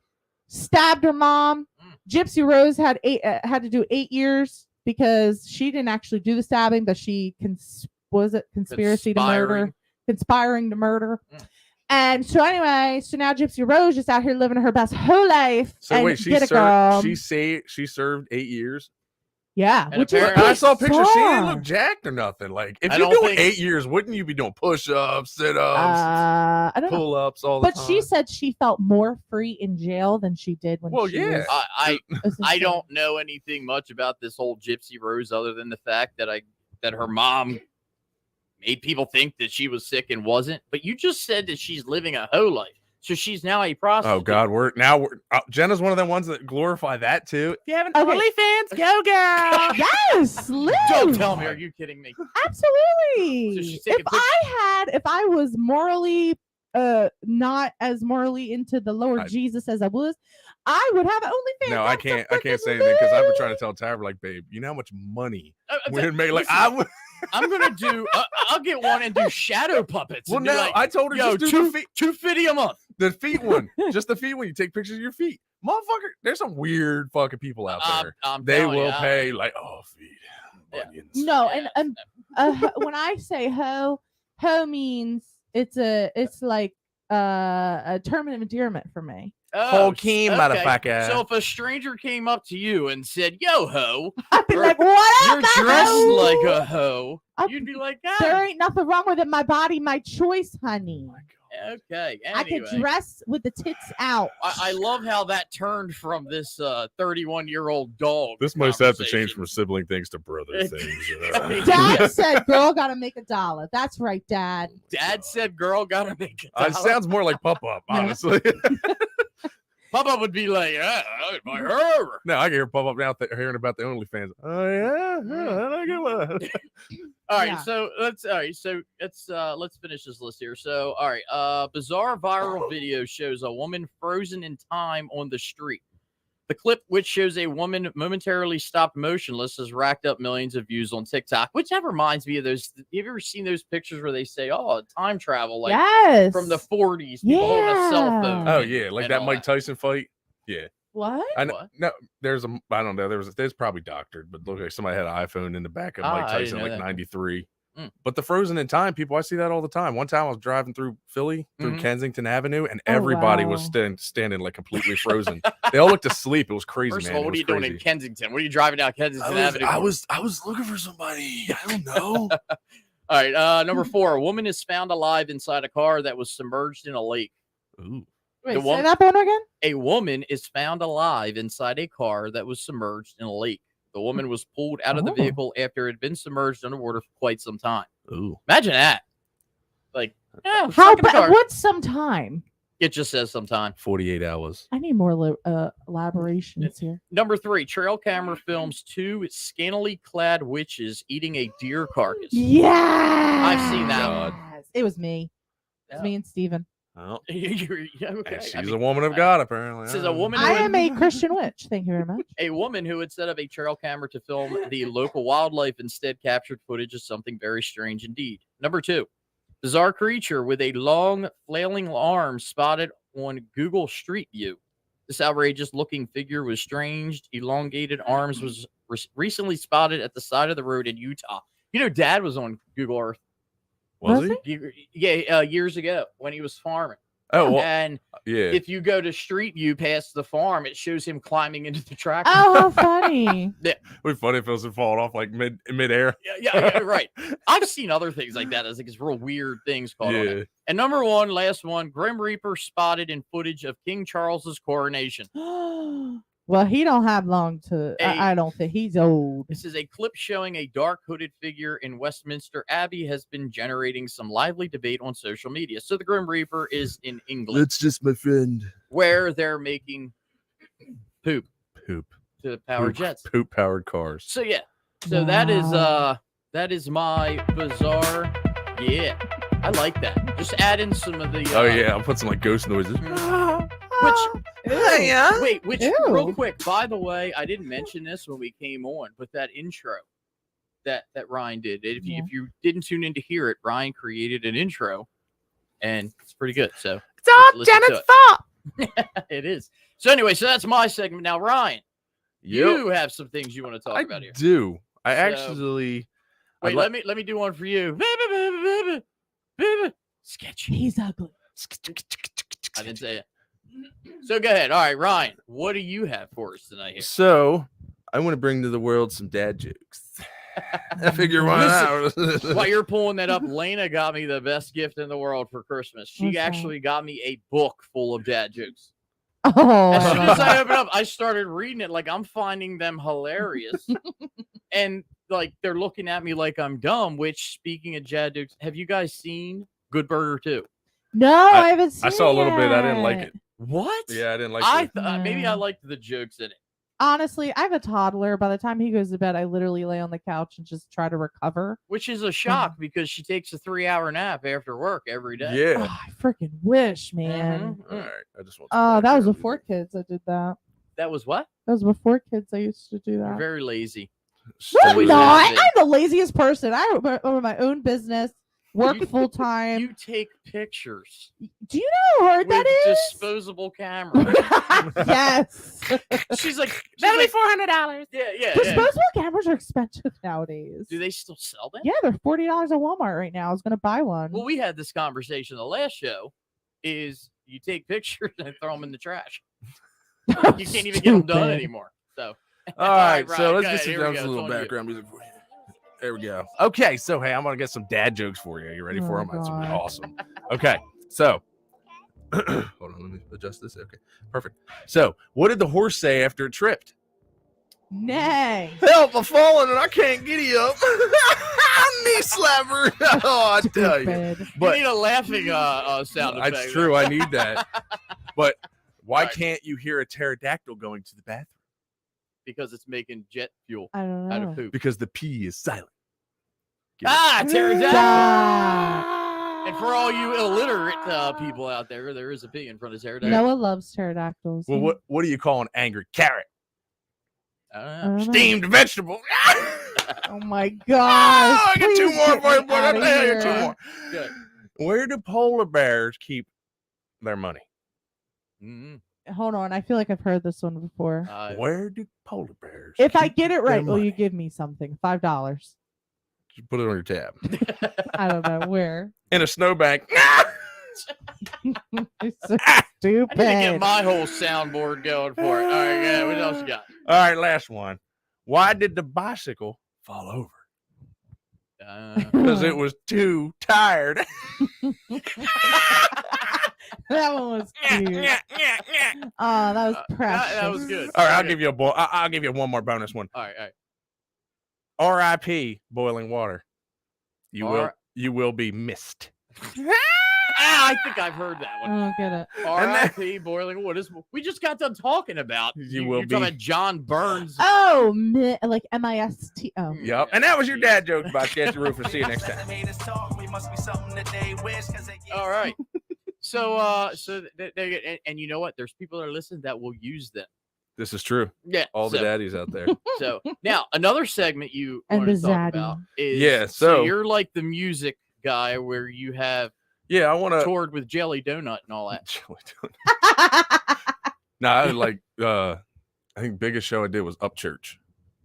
stabbed her mom. Gypsy Rose had to do 8 years because she didn't actually do the stabbing, but she conspiring to murder. And so anyway, so now Gypsy Rose just out here living her best whole life. So and wait, she served 8 years. Yeah, And which is apparently- I saw a picture. She didn't bizarre. look jacked or nothing. Like if I you're don't doing think- 8 years, wouldn't you be doing push-ups, sit-ups, I don't know. pull-ups all the But time? she said she felt more free in jail than she did when Well, she yeah. was. I was I insane. don't know anything much about this whole Gypsy Rose other than the fact that her mom made people think that she was sick and wasn't. But you just said that she's living a whole life, so she's now a prostitute. Oh God, we're Jenna's one of the ones that glorify that too. If you haven't Okay. OnlyFans, go girl. Yes, Liz. Don't tell me. Are you kidding me? Absolutely. So she's taking If I was morally not as morally into the Lord Jesus as I was, I would have OnlyFans. no, I can't say anything because I've been trying to tell Tyra, like, babe, you know how much money we'd make? Like, listen, I would. I'm gonna do. I'll get one and do shadow puppets. Well, and be no, like, I told her yo, just do the feet, $250 a month. the feet one, just the feet one. You take pictures of your feet, motherfucker. There's some weird fucking people out there. I'm They telling will you, pay like, feet, Yeah. bunions. No, Yeah. and when I say ho means it's like a term of endearment for me. Whole keen, motherfucker. So if a stranger came up to you and said, "Yo ho," I'd be Or, like, what you're up, dressed ho? like a hoe, I- you'd be like, There "Ah, ain't nothing wrong with it. My body, my choice, honey. okay." I Anyway, could dress with the tits out. I love how that turned from this 31-year-old dog. This might have to change conversation. from sibling things to brother things. Dad said, "Girl, gotta make $1." That's right, Dad. Dad said, "Girl, gotta make it." It sounds more like pop up, Yeah. honestly. Papa would be like, my her. No, I can hear pop up now hearing about the OnlyFans. Oh yeah, I like it. All right, Yeah. so let's finish this list here. So, all right, bizarre viral video shows a woman frozen in time on the street. The clip, which shows a woman momentarily stopped motionless, has racked up millions of views on TikTok. Which that reminds me of those. Have you ever seen those pictures where they say, "Oh, time travel," like Yes. from the 40s, people holding a cell Yeah. phone? Oh and- yeah, like and that all Mike Tyson fight. Yeah, What? I know. What? No, I don't know. There's probably doctored, but look like somebody had an iPhone in the back of I Mike didn't Tyson know like that. 93. Mm. But the frozen in time people, I see that all the time. One time I was driving through Philly through Mhm. Kensington Avenue, and Oh, everybody was wow. standing like completely frozen. They all looked asleep. It was crazy, First man. of all, It what are was you doing in crazy. Kensington? What are you driving down Kensington Avenue? for? I was looking for somebody. I don't know. All right, number 4. A woman is found alive inside a car that was submerged in a lake. Ooh. Wait, the say one- that one again? A woman is found alive inside a car that was submerged in a lake. The woman was pulled out of the Oh. vehicle after it had been submerged underwater for quite some time. Ooh. Imagine that. Like, yeah, How? stuck in the car. What's some time? It just says sometime. 48 hours. I need more elaborations here. Number 3, trail camera films 2 scantily clad witches eating a deer carcass. Yeah, I've seen that one. It was me. It was Yeah. me and Steven. Oh, Yeah, okay. and she's I mean, a woman of God, apparently. this is a woman I who am a Christian witch. Thank you very much. A woman who had set up a trail camera to film the local wildlife instead captured footage of something very strange indeed. Number 2, bizarre creature with a long flailing arm spotted on Google Street View. This outrageous looking figure with strange elongated arms was recently spotted at the side of the road in Utah. You know, Dad was on Google Earth. Was he? Years ago when he was farming. Oh, well, And yeah. if you go to Street View past the farm, it shows him climbing into the tractor. Oh, how funny. It'd be funny if it was falling off like midair. Yeah, right. I've seen other things like that. As like it's real weird things caught on it. Yeah. And number 1, last one, Grim Reaper spotted in footage of King Charles's coronation. Well, he don't have long to. Hey. I don't think he's old. This is a clip showing a dark hooded figure in Westminster Abbey has been generating some lively debate on social media. So the Grim Reaper is in England, That's just my friend. where they're making poop Poop. to power jets. Poop powered cars. So yeah, so that is my bizarre. Yeah, I like that. Just add in some of the. Oh yeah, I'll put some like ghost noises. Which Ew. real quick, by the way, I didn't mention this when we came on, but that intro that Ryan did. If you didn't tune in to hear it, Ryan created an intro, and it's pretty good. So It's all listen to Jenna's fault. it is. So anyway, so that's my segment. Now, Ryan, Yep. you have some things you want to talk I about here. do. I So- actually. Wait, let me do one for you. Sketchy. He's ugly. I didn't say it. So go ahead. All right, Ryan, what do you have for us tonight here? So I want to bring to the world some dad jokes. I figure why not? While you're pulling that up, Lena got me the best gift in the world for Christmas. She What's that? actually got me a book full of dad jokes. Oh, As soon as I opened up, I started reading it like I'm finding them hilarious. And like they're looking at me like I'm dumb, which speaking of dad jokes, have you guys seen Good Burger 2? no, I haven't seen I saw a little bit. I didn't like yet. it. What? Yeah, I didn't like I it. maybe I Yeah. liked the jokes in it. Honestly, I have a toddler. By the time he goes to bed, I literally lay on the couch and just try to recover. Which is a shock because she takes a 3-hour nap after work every day. Oh, Yeah. I freaking wish, man. Mhm. All right. I just want. Oh, some that was background before music. kids. I did that. That was what? That was before kids. I used to do You're that. very lazy. No, Always I'm has not. been. I'm the laziest person. I own my own business, work You- full time. You take pictures Do you know how hard with that is? disposable camera. Yes. she's like, That'll be she's like, $400. yeah. Disposable cameras are expensive nowadays. Do they still sell them? Yeah, they're $40 at Walmart right now. I was gonna buy one. Well, we had this conversation the last show. Is you take pictures and throw them in the trash. You can't even get them done Stupid. anymore. So, All right, Ryan, so go let's ahead. get Here some we go. a little It's on you. background music for you. There we go. Okay, so hey, I'm gonna get some dad jokes for you. You ready for Oh, them? That's gonna be God. awesome. Okay, so hold on, let me adjust this. Okay, perfect. So, what did the horse say after it tripped? Nay. Help! I'm falling and I can't giddy up. Knee slapper. Oh, I tell you. Stupid. But you need a laughing sound effect. that's true. I need that. But why Right. can't you hear a pterodactyl going to the bathroom? Because it's making jet fuel I don't out know. of poop. Because the P is silent. Get it? Ah, pterodactyl. Ah. And for all you illiterate people out there, there is a P in front of pterodactyl. Noah loves pterodactyls. Well, what do you call an angry carrot? I don't I know. don't know. Steamed vegetable. Oh my Oh, gosh. I got two please more get for you, me boy. outta I got two here. more. Good. Where do polar bears keep their money? Mhm. Hold on. I feel like I've heard this one before. Where do polar bears? If I keep get it their right, will you money? give me something? $5. You put it on your tab. I don't know where. In a snowbank. It's so I stupid. need to get my whole soundboard going for it. All right, yeah. What else you got? All right, last one. Why did the bicycle fall over? Because it was too tired. That one was cute. Oh, that was precious. that was good. All right, I'll give you I'll give you one more bonus one. All right. R.I.P. boiling water. R- You will be missed. I think I've heard that I one. don't get it. R.I.P. boiling. What is? We just got done talking about. You will You're talking be- about John Burns. Oh, like MIST. Oh. Yep. And that was your dad joke by Sketchy Rufus. See you next time. All right. So, and you know what? There's people that are listening that will use them. This is true. Yeah. All the so, daddies out there. So now another segment you And want to the talk zaddy. about is Yeah, so so- you're like the music guy where you have Yeah, I want to. toured with Jelly Donut and all that. No, I like. I think biggest show I did was Upchurch,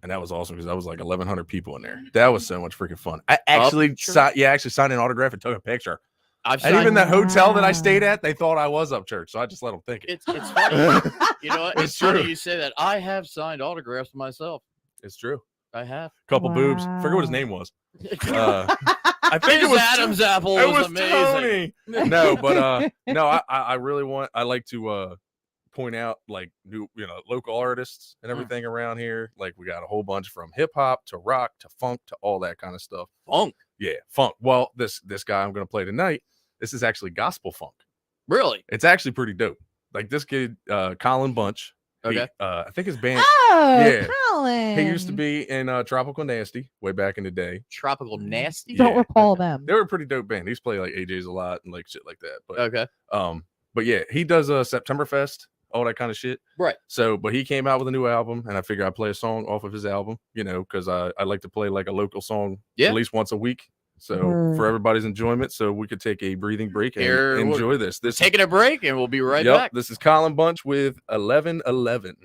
and that was awesome because that was like 1,100 people in there. That was so much freaking fun. I actually Upchurch? signed an autograph and took a picture. I've And even signed- that hotel that I Wow. stayed at, they thought I was Upchurch, so I just let them think it. it's funny. You know what? It's It's funny true. you say that. I have signed autographs myself. It's true. I have. Couple boobs. Forget what his Wow. name was. I think it His was Adam's apple It was was amazing. Tony. No, but no, I really want. I like to point out like new, local artists and everything around here. Like we got a whole bunch from hip hop to rock to funk to all that kind of stuff. Funk. Yeah, funk. Well, this guy I'm gonna play tonight. This is actually gospel funk. Really? It's actually pretty dope. Like this kid, Colin Bunch. Okay. I think his band. Oh, Yeah. Colin. He used to be in Tropical Nasty way back in the day. Tropical Nasty. Don't Yeah. recall them. They were a pretty dope band. He used to play like AJ's a lot and like shit like that. But Okay. but yeah, he does September Fest, all that kind of shit. Right. So, but he came out with a new album, and I figure I'd play a song off of his album, because I like to play like a local song Yeah. at least once a week. So Word. for everybody's enjoyment, so we could take a breathing break and Here, we'll- enjoy this. This Taking a break, and we'll be right yep, back. this is Colin Bunch with 11:11.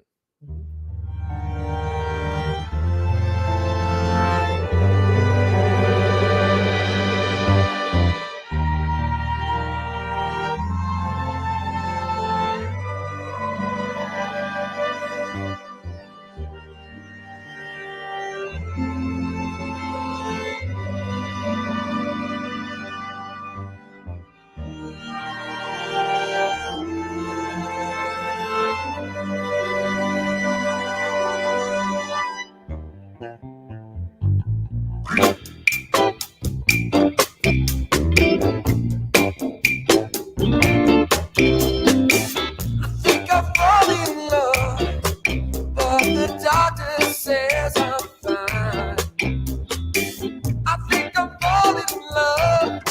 Think I've fallen in love, but the doctor says I'm fine. I think I'm falling in love,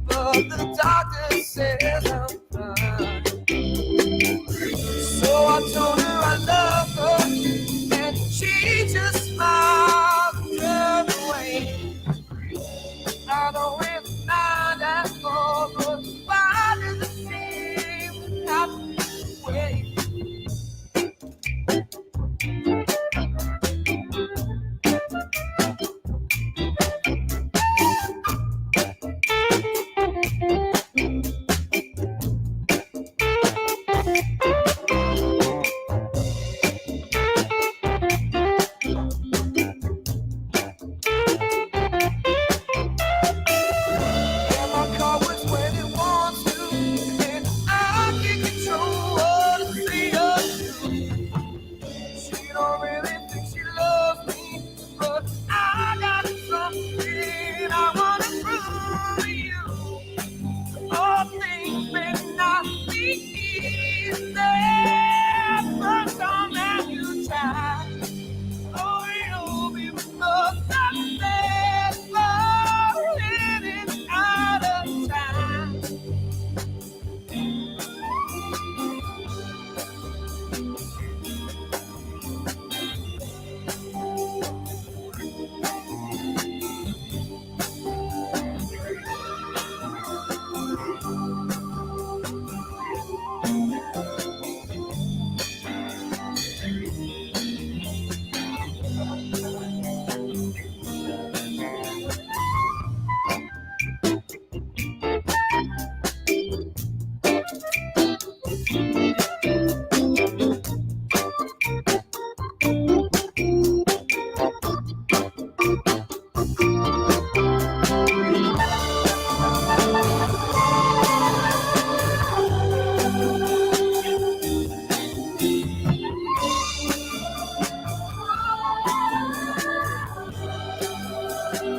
but the doctor says I'm fine. So I told her I love her, and she just smiled and turned away. I don't really mind at all, but why does it seem to happen this way? And my car works when it wants to, and I can control what it says to. She don't really think she loves me, but I got something I wanna prove to you. All things may not be easy. First time that you try, oh, you'll be most upset, falling out of time.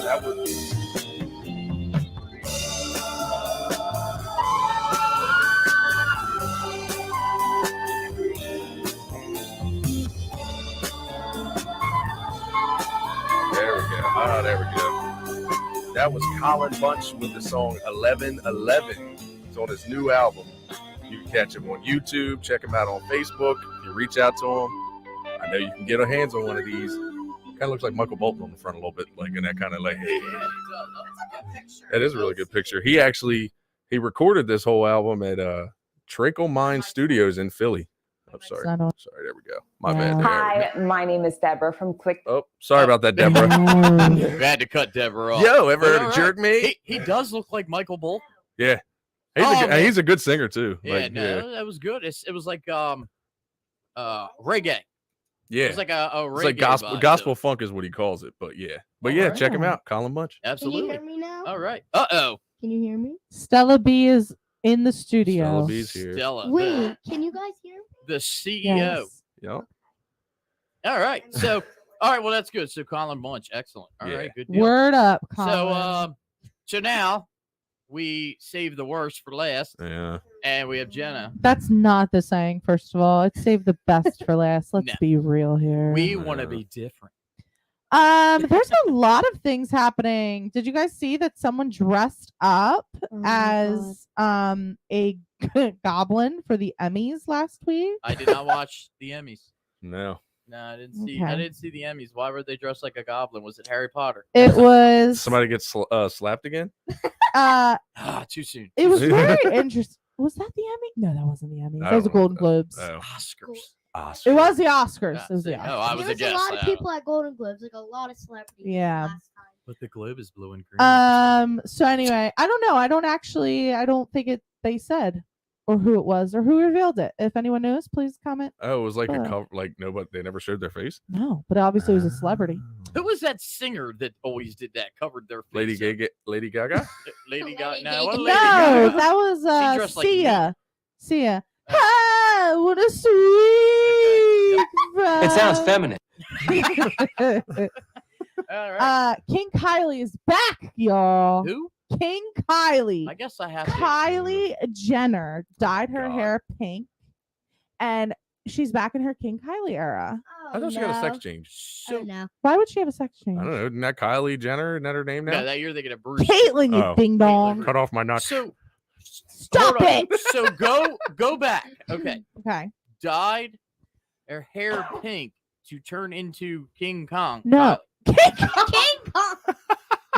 That was There we go. Ah, there we go. That was Colin Bunch with the song 11:11. It's on his new album. You can catch him on YouTube. Check him out on Facebook. If you reach out to him, I know you can get a hands on one of these. Kind of looks like Michael Bolton on the front a little bit, like in that kind of like. Hey. That is a really good picture. He recorded this whole album at Trickle Mind Studios in Philly. I'm sorry. Sorry, there we go. My bad. There Hi, we go. my name is Deborah from Click. Oh, sorry about that, Deborah. We had to cut Deborah off. Yo, ever heard All of right. Jerk Me? He does look like Michael Bolt. Yeah. Oh, man. He's a good singer too. Yeah, Like, no, that was good. It was like reggae. yeah. It was like a reggae. It's like vibe, gospel so- funk is what he calls it. But yeah. But All yeah, check him right. out. Colin Bunch. Absolutely. Can you hear me now? All right. Uh-oh. Can you hear me? Stella B is in the studio. Stella B's here. Stella. Wait, can you guys hear me? The CEO. Yes. Yep. All right. So, all right. Well, that's good. So, Colin Bunch. Excellent. All right. Yeah. Good deal. Word up, So, Colin. so now we save the worst for last, Yeah. and we have Jenna. That's not the saying, first of all. It's save the best for last. Let's No. be real here. We want to be different. There's a lot of things happening. Did you guys see that someone dressed up Oh my as a goblin for the Emmys last week? I did not watch the Emmys. No. No, I didn't see. I Okay. didn't see the Emmys. Why were they dressed like a goblin? Was it Harry Potter? It was Somebody gets slapped again. Too soon. It was very interesting. Was that the Emmy? No, that wasn't the Emmys. I That was the don't know. Golden Globes. Oh. Oscars. It was the Oscars. Yeah, It was the see. Oscars. Oh, I was there a was guest. a lot of I- people at Golden Globes, like a lot of celebrities. Yeah. Last time. But the globe is blue and green. So anyway, I don't know. I don't think they said or who it was or who revealed it. If anyone knows, please comment. Oh, it was like a Oh. cover. Like nobody. They never showed their face. No, but obviously it was a celebrity. Who was that singer that always did that? Covered their face. Lady up? Gaga. Lady Gaga. Lady Gaga. Lady No, Gaga. what No, Lady Gaga? that was She dressed like me. Sia. Sia. Oh. Ah, what a sweet. It sounds feminine. All right. King Kylie is back, y'all. Who? King Kylie. I guess I have to. Kylie Jenner dyed her God. hair pink, and she's back in her King Kylie era. Oh, I thought she no. got a sex change. Oh, no. Why would she have a sex change? I don't know. Isn't that Kylie Jenner? Isn't that her name No, now? that you're thinking of Bruce. Caitlyn, you Oh. ding dong. Cut off my nut. So Stop hold on. it. So go back. Okay. Okay. Dyed her hair pink to turn into King Kong. No. King King Kong.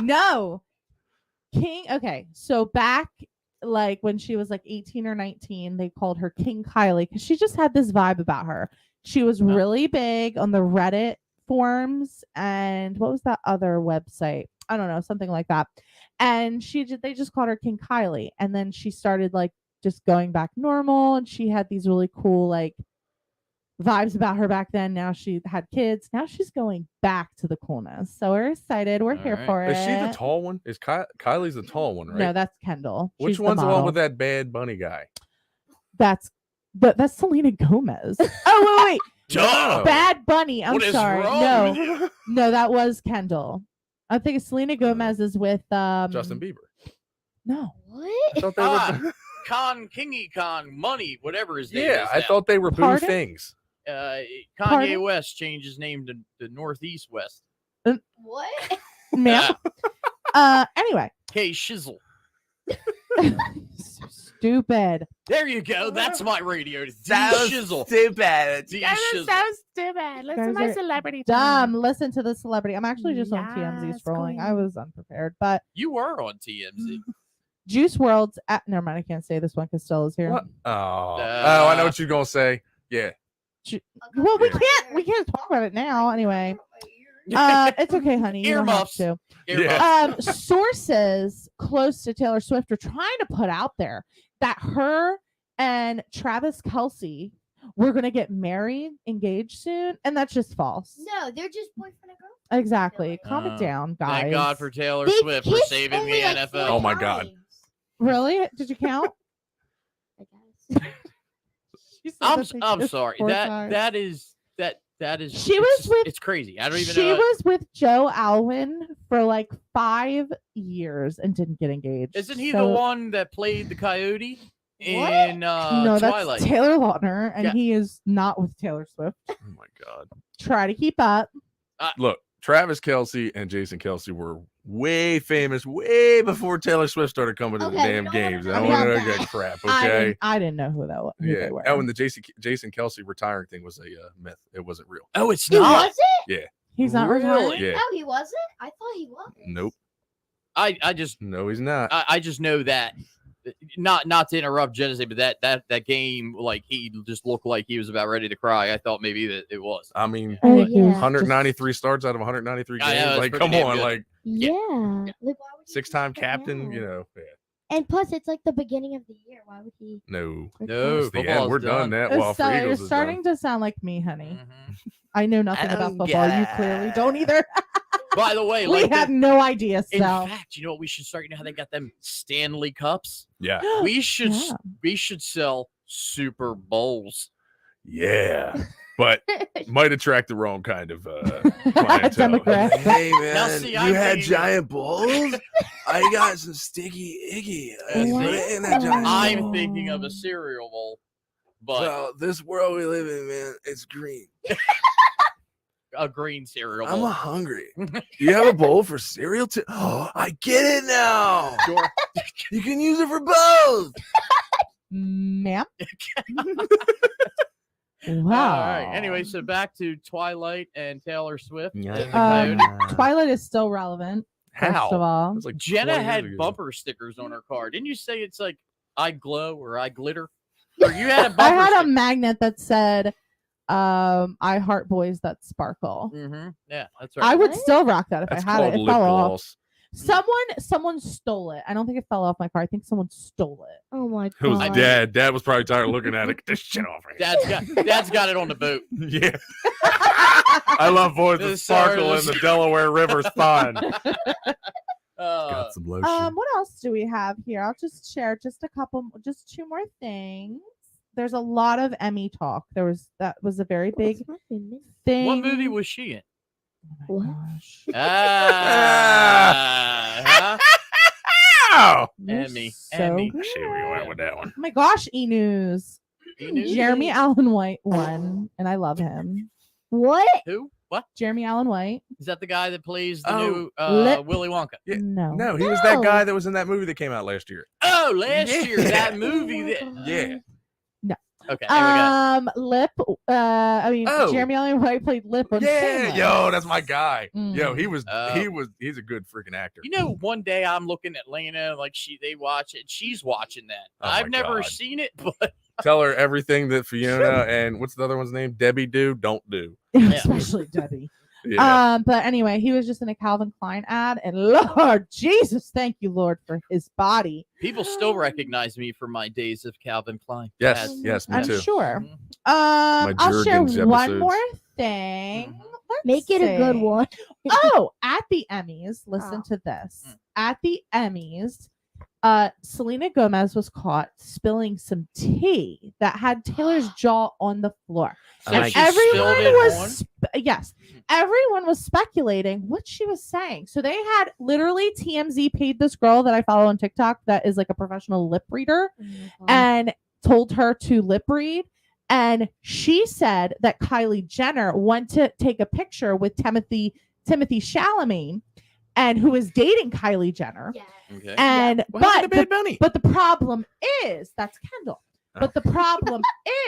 No. King. Okay. So back like when she was like 18 or 19, they called her King Kylie because she just had this vibe about her. She was really big on the Reddit forums and what was that other website? I don't know, something like that. And they just called her King Kylie. And then she started like just going back normal, and she had these really cool like vibes about her back then. Now she had kids. Now she's going back to the coolness. So we're excited. We're All here right. for it. Is she the tall one? Is Kylie's the tall one, right? No, that's Kendall. Which She's one's the one model. with that bad bunny guy? That's Selena Gomez. Oh wait, Duh. Bad Bunny. I'm What is sorry. wrong No, with you? no, that was Kendall. I think Selena Gomez is with Justin Bieber. No, What? I thought they were. Kingy Kong, Money, whatever his name Yeah, is. I now. thought they were boo Pardon? things. Kanye Pardon? West changed his name to Northeast West. What? ma'am. Anyway, K Shizzle. so stupid. There you go. That's my radio. D Sounds Shizzle. stupid. D That is Shizzle. so stupid. Listen to Guys my are celebrity. Dumb. Listen to the celebrity. I'm actually just on TMZ Yes, scrolling. I queen. was unprepared, but You were on TMZ. Juice World's at. Never mind. I can't say this one because Stella's here. What? Oh, I know what you're gonna say. Yeah. Well, we Yeah. can't talk about it now. Anyway, it's okay, honey. You don't have Earmuffs. to. Yeah. Sources close to Taylor Swift are trying to put out there that her and Travis Kelce were going to get married, engaged soon, and that's just false. No, they're just boyfriend and girl. Exactly. Calm it down, guys. Thank God for Taylor They've Swift for kissed saving only the like NFL. 4 Oh my God. times, Really? Did you count? I guess. She said I'm that they I'm kissed sorry. 4 times. That is. She it's was just- with- It's crazy. I don't even She know. was with Joe Alwyn for like 5 years and didn't get engaged. Isn't he the So- one that played the coyote in No, Twilight? that's Taylor Lautner, and Yeah. he is not with Taylor Swift. Oh my God. Try to keep up. Look, Travis Kelce and Jason Kelce were way famous way before Taylor Swift started coming to the Okay, we damn don't wanna games. talk I don't about want to that. get crap. I Okay. didn't know who that was. Who Yeah. they were. Oh, and the Jason Kelce retiring thing was a myth. It wasn't real. Oh, it's He not. was it? He's not Really? retiring. Yeah. No, he wasn't. I thought he was. Nope. I just No, he's not. I just know that. Not to interrupt Jennabee, but that game, like he just looked like he was about ready to cry. I thought maybe that it was. I mean, I think he was Yeah. just- 193 starts out of 193 I know, games. it's Like, pretty come damn on, good. like Yeah. Yeah. Like, why would he 6-time do that captain. now? You know, yeah. And plus, it's like the beginning of the year. Why would he? No, No, it's the end. football's We're done. That It's while for so- you're Eagles is starting done. to sound like me, honey. Mhm. I know nothing about don't football. You get clearly it. don't either. By the way, We like have no idea. in So fact, you know what we should start? You know how they got them Stanley Cups? Yeah, We should Yeah. we should sell Super Bowls. yeah, but might attract the wrong kind of clientele. Demographic. Hey Now, man, see, you I'm had thinking- giant balls? I got some sticky icky. Put it in that giant I'm bowl. thinking of a cereal bowl, but Well, this world we live in, man, it's green. a green cereal I'm bowl. hungry. Do you have a bowl for cereal too? Oh, I get it now. Sure. You can use it for both. Ma'am. Wow. All right. Anyway, so back to Twilight and Taylor Swift. Yeah. and the Coyote. Twilight is still relevant. First How? of all, That's like Jenna 20 years had ago. bumper stickers on her car. Didn't you say it's like I glow or I glitter? Or you had a bumper I had a sticker. magnet that said, "I heart boys that sparkle." Mm-hmm. Yeah, that's right. I would What? still rock that if That's I had called it. It lip fell off. gloss. Someone stole it. I don't think it fell off my car. I think someone stole it. Oh my It was god. Dad. Dad was probably tired of looking at it. Get this shit off right Dad's got it on the boat. Yeah. I love boys that This sparkle in is- the Delaware River's fun. Uh, some lotion. What else do we have here? I'll just share just two more things. There's a lot of Emmy talk. That was a very big thing. what movie was she in? Oh my What? gosh. Huh? Ow! You're Emmy, so Emmy. good. I see where you went with that one. Oh my gosh, E-News. E-News? Jeremy Allen White won, and I love him. What? Who? What? Jeremy Allen White. Is that the guy that plays the Oh, new Lip. Willy Wonka? Yeah, No. No, he was that No. guy that was in that movie that came out last year. Oh, last year Yeah. that movie. That Yeah. okay. Here we go. Lip. Oh. Jeremy Allen White played Lip on Yeah, Shameless. yo, that's my guy. Yo, Mm. he's a good freaking actor. You know, one day I'm looking at Lena, like they watch it. She's watching that. Oh my I've never God. seen it, but Tell her everything that Fiona and what's the other one's name? Debbie don't do. Especially Debbie. Yeah. But anyway, he was just in a Calvin Klein ad, and Lord Jesus, thank you, Lord, for his body. people still recognize me for my days of Calvin Klein. Yes, ads. yes, me I'm too. sure. Mhm. I'll share Jergens one episodes. more thing. Mhm. Let's Make it a good see. one. Oh, at the Emmys, listen Oh. to this. Mm. At the Emmys, Selena Gomez was caught spilling some tea that had Taylor's jaw on the floor. So And she spilled Everyone it was on? yes, everyone was speculating what she was saying. So they had literally TMZ paid this girl that I follow on TikTok that is like a professional lip reader and told her to lip read. And she said that Kylie Jenner went to take a picture with Timothy Chalamet, and who is dating Kylie Jenner. Yeah. Okay. And What happened to but Bad Bunny? but the problem is that's Kendall. But the problem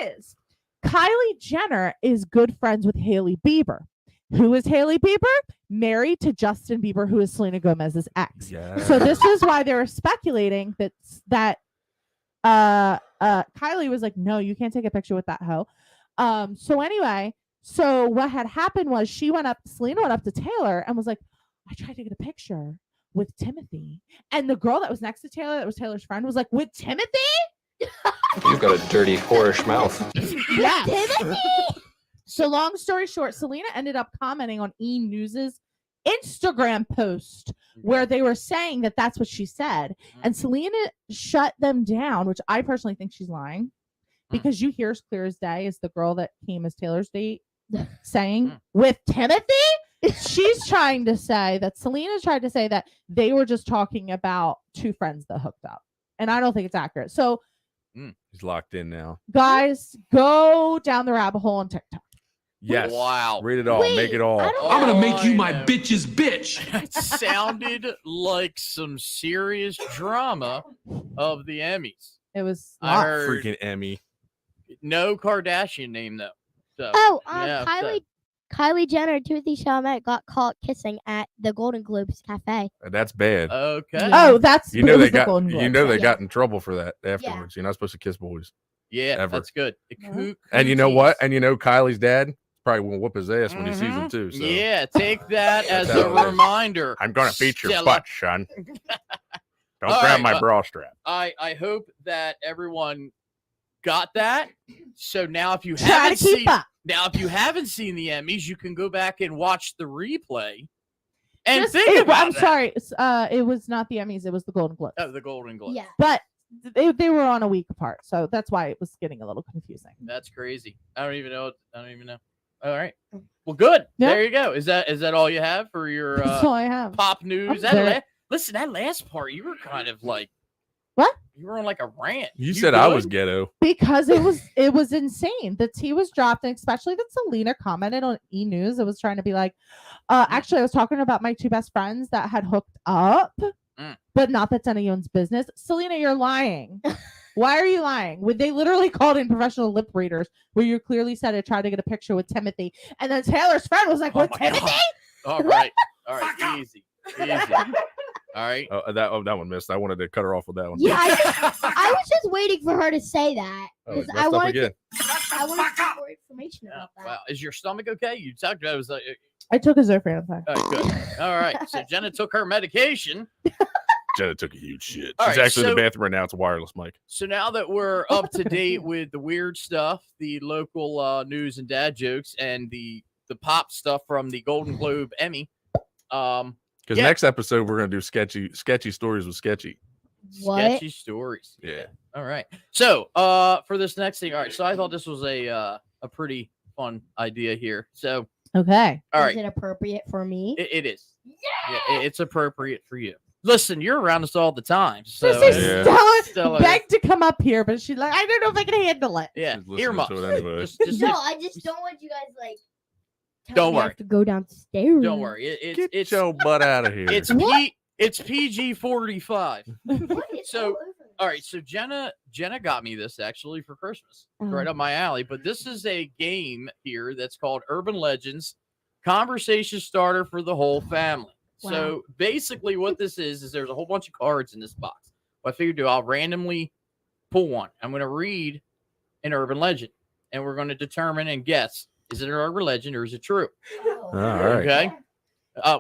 is Kylie Jenner is good friends with Hailey Bieber. Who is Hailey Bieber? Married to Justin Bieber, who is Selena Gomez's ex. Yeah. So this is why they were speculating that Kylie was like, no, you can't take a picture with that hoe. So anyway, so what had happened was Selena went up to Taylor and was like, I tried to get a picture with Timothy. And the girl that was next to Taylor, that was Taylor's friend, was like, with Timothy? You've got a dirty, whorish mouth. Yes. So long story short, Selena ended up commenting on E! News's Instagram post where they were saying that that's what she said. And Selena shut them down, which I personally think she's lying because you hear as clear as day is the girl that came as Taylor's date saying with Timothy. She's trying to say that Selena tried to say that they were just talking about two friends that hooked up. And I don't think it's accurate. So He's locked in now. guys, go down the rabbit hole on TikTok. Yes. Wow. Read it all. Wait, Make it all. I don't- I'm gonna make you I my know. bitch's bitch. It sounded like some serious drama of the Emmys. It was I lots. heard Freaking Emmy. no Kardashian name though. So Oh, yeah, so- Kylie Jenner and Timothy Chalamet got caught kissing at the Golden Globes cafe. That's bad. okay. Oh, that's You know it they was the got. Golden You Globes. know they Yeah. got in trouble for that afterwards. You're not supposed to kiss boys. Yeah, ever. that's good. And you know what? And you know Kylie's dad probably will whoop his ass when he sees him Mhm. too. So Yeah, take that as That's a how it is. reminder. I'm gonna beat your Stella. butt, son. Don't All grab right, my bra strap. I hope that everyone got that. So now if you Try to haven't keep seen up. seen the Emmys, you can go back and watch the replay and Just- think it- about I'm that. sorry. It was not the Emmys. It was the Golden Globes. Oh, the Golden Globes. Yeah. But they were on a week apart, so that's why it was getting a little confusing. That's crazy. I don't even know. All right. Well, good. Yeah. There you go. Is that all you have for your That's all I have. pop news? I'm very- Listen, that last part, you were kind of like What? You were on like a rant. You said I was good? ghetto. Because it was insane. The tea was dropped, and especially that Selena commented on E! News. It was trying to be like, actually, I was talking about my two best friends that had hooked up, Mm. but not that's anyone's business. Selena, you're lying. Why are you lying? Would they literally called in professional lip readers where you clearly said I tried to get a picture with Timothy, and then Taylor's friend was like, Oh "With my Timothy?" God. All right, easy. All right. That one missed. I wanted to cut her off with that one. Yeah, I was just waiting for her to say that Oh, because it I messed up wanted again. I wanted to get more information Oh, about that. wow. Is your stomach okay? You talked about it was like, I took a Zofran. good. All right. So Jenna took her medication. Jenna took a huge shit. All She's right, actually in so- the bathroom right now. It's a wireless mic. So now that we're up to date with the weird stuff, the local news and dad jokes, and the pop stuff from the Golden Globe Emmy, Because Yeah. next episode we're gonna do sketchy stories with Sketchy. What? sketchy stories. Yeah. All right. So for this next thing, all right. So I thought this was a pretty fun idea here. So Okay. all Is right, it appropriate for me? it is. Yeah, it's appropriate for you. Listen, you're around us all the time, so Sister Yeah. Stella begged to come up here, but she's like, I don't know if I can handle it. yeah, She's listening earmuffs. to it anyway. Just No, I just don't want you guys like. tell Don't me I worry. have to go downstairs. don't worry. Get It's your butt out of here. it's it's PG-45. What is So, all over this? All right, so Jenna got me this actually for Christmas. It's right Oh. up my alley. But this is a game here that's called Urban Legends, conversation starter for the whole family. Wow. So basically, what this is there's a whole bunch of cards in this box. What I figured I'll randomly pull one. I'm going to read an urban legend, and we're going to determine and guess is it an urban legend or is it true? Oh. All right. Okay.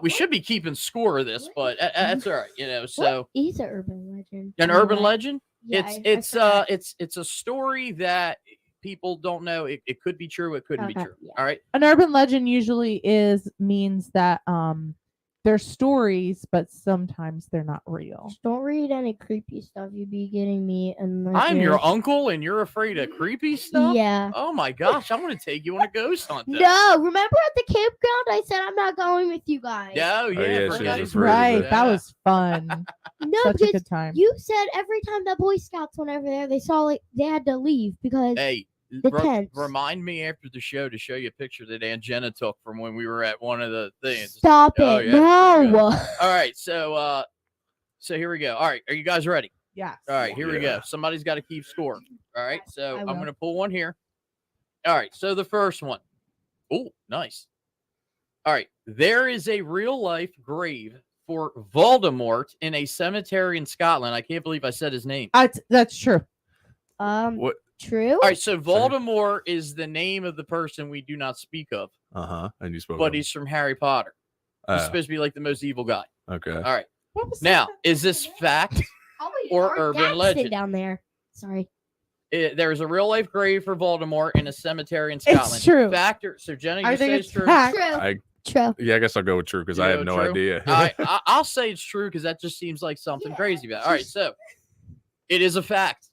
We should be keeping score of this, but that's all right. You know, so. What is an urban legend? An Am I urban right? legend? Yeah, It's a story that people don't know. It could be true, it couldn't be Okay, true. yeah. All right. An urban legend usually means that they're stories, but sometimes they're not real. Don't read any creepy stuff. You'd be getting me. And I'm your uncle and you're afraid of creepy stuff? Yeah. Oh my gosh, I'm gonna take you on a ghost hunt. then. No, remember at the campground I said I'm not going with you guys. No, yeah, yeah, for she was God's afraid of Right. it. That Yeah. was fun. No, Such a because good time. you said every time the Boy Scouts went over there, they saw like they had to leave because Hey, The tents. remind me after the show to show you a picture that Aunt Jenna took from when we were at one of the things. stop Oh, it. yeah, No. All right, so here we go. All right, are you guys ready? Yes. All right, here we go. Yeah. Somebody's got to keep score. All right, so I I'm will. going to pull one here. All right, so the first one. Oh, nice. All right, there is a real life grave for Voldemort in a cemetery in Scotland. I can't believe I said his name. That's true. What? True. All right, so Voldemort is the name of the person we do not speak of, And you spoke. but of he's from Harry Potter. He's him. supposed to be like the most evil guy. Okay. All right, What was now, that? is this fact? Probably or our urban dad sit legend. down there. Sorry. There's a real life grave for Voldemort in a cemetery in Scotland. true. Factor. So Jenna, I you think say it's it's true. fact. True. True. Yeah, I guess I'll go with true because You I go have no true? idea. All right, I'll say it's true because that just seems like something Yeah, crazy about it. All right, so it is a fact.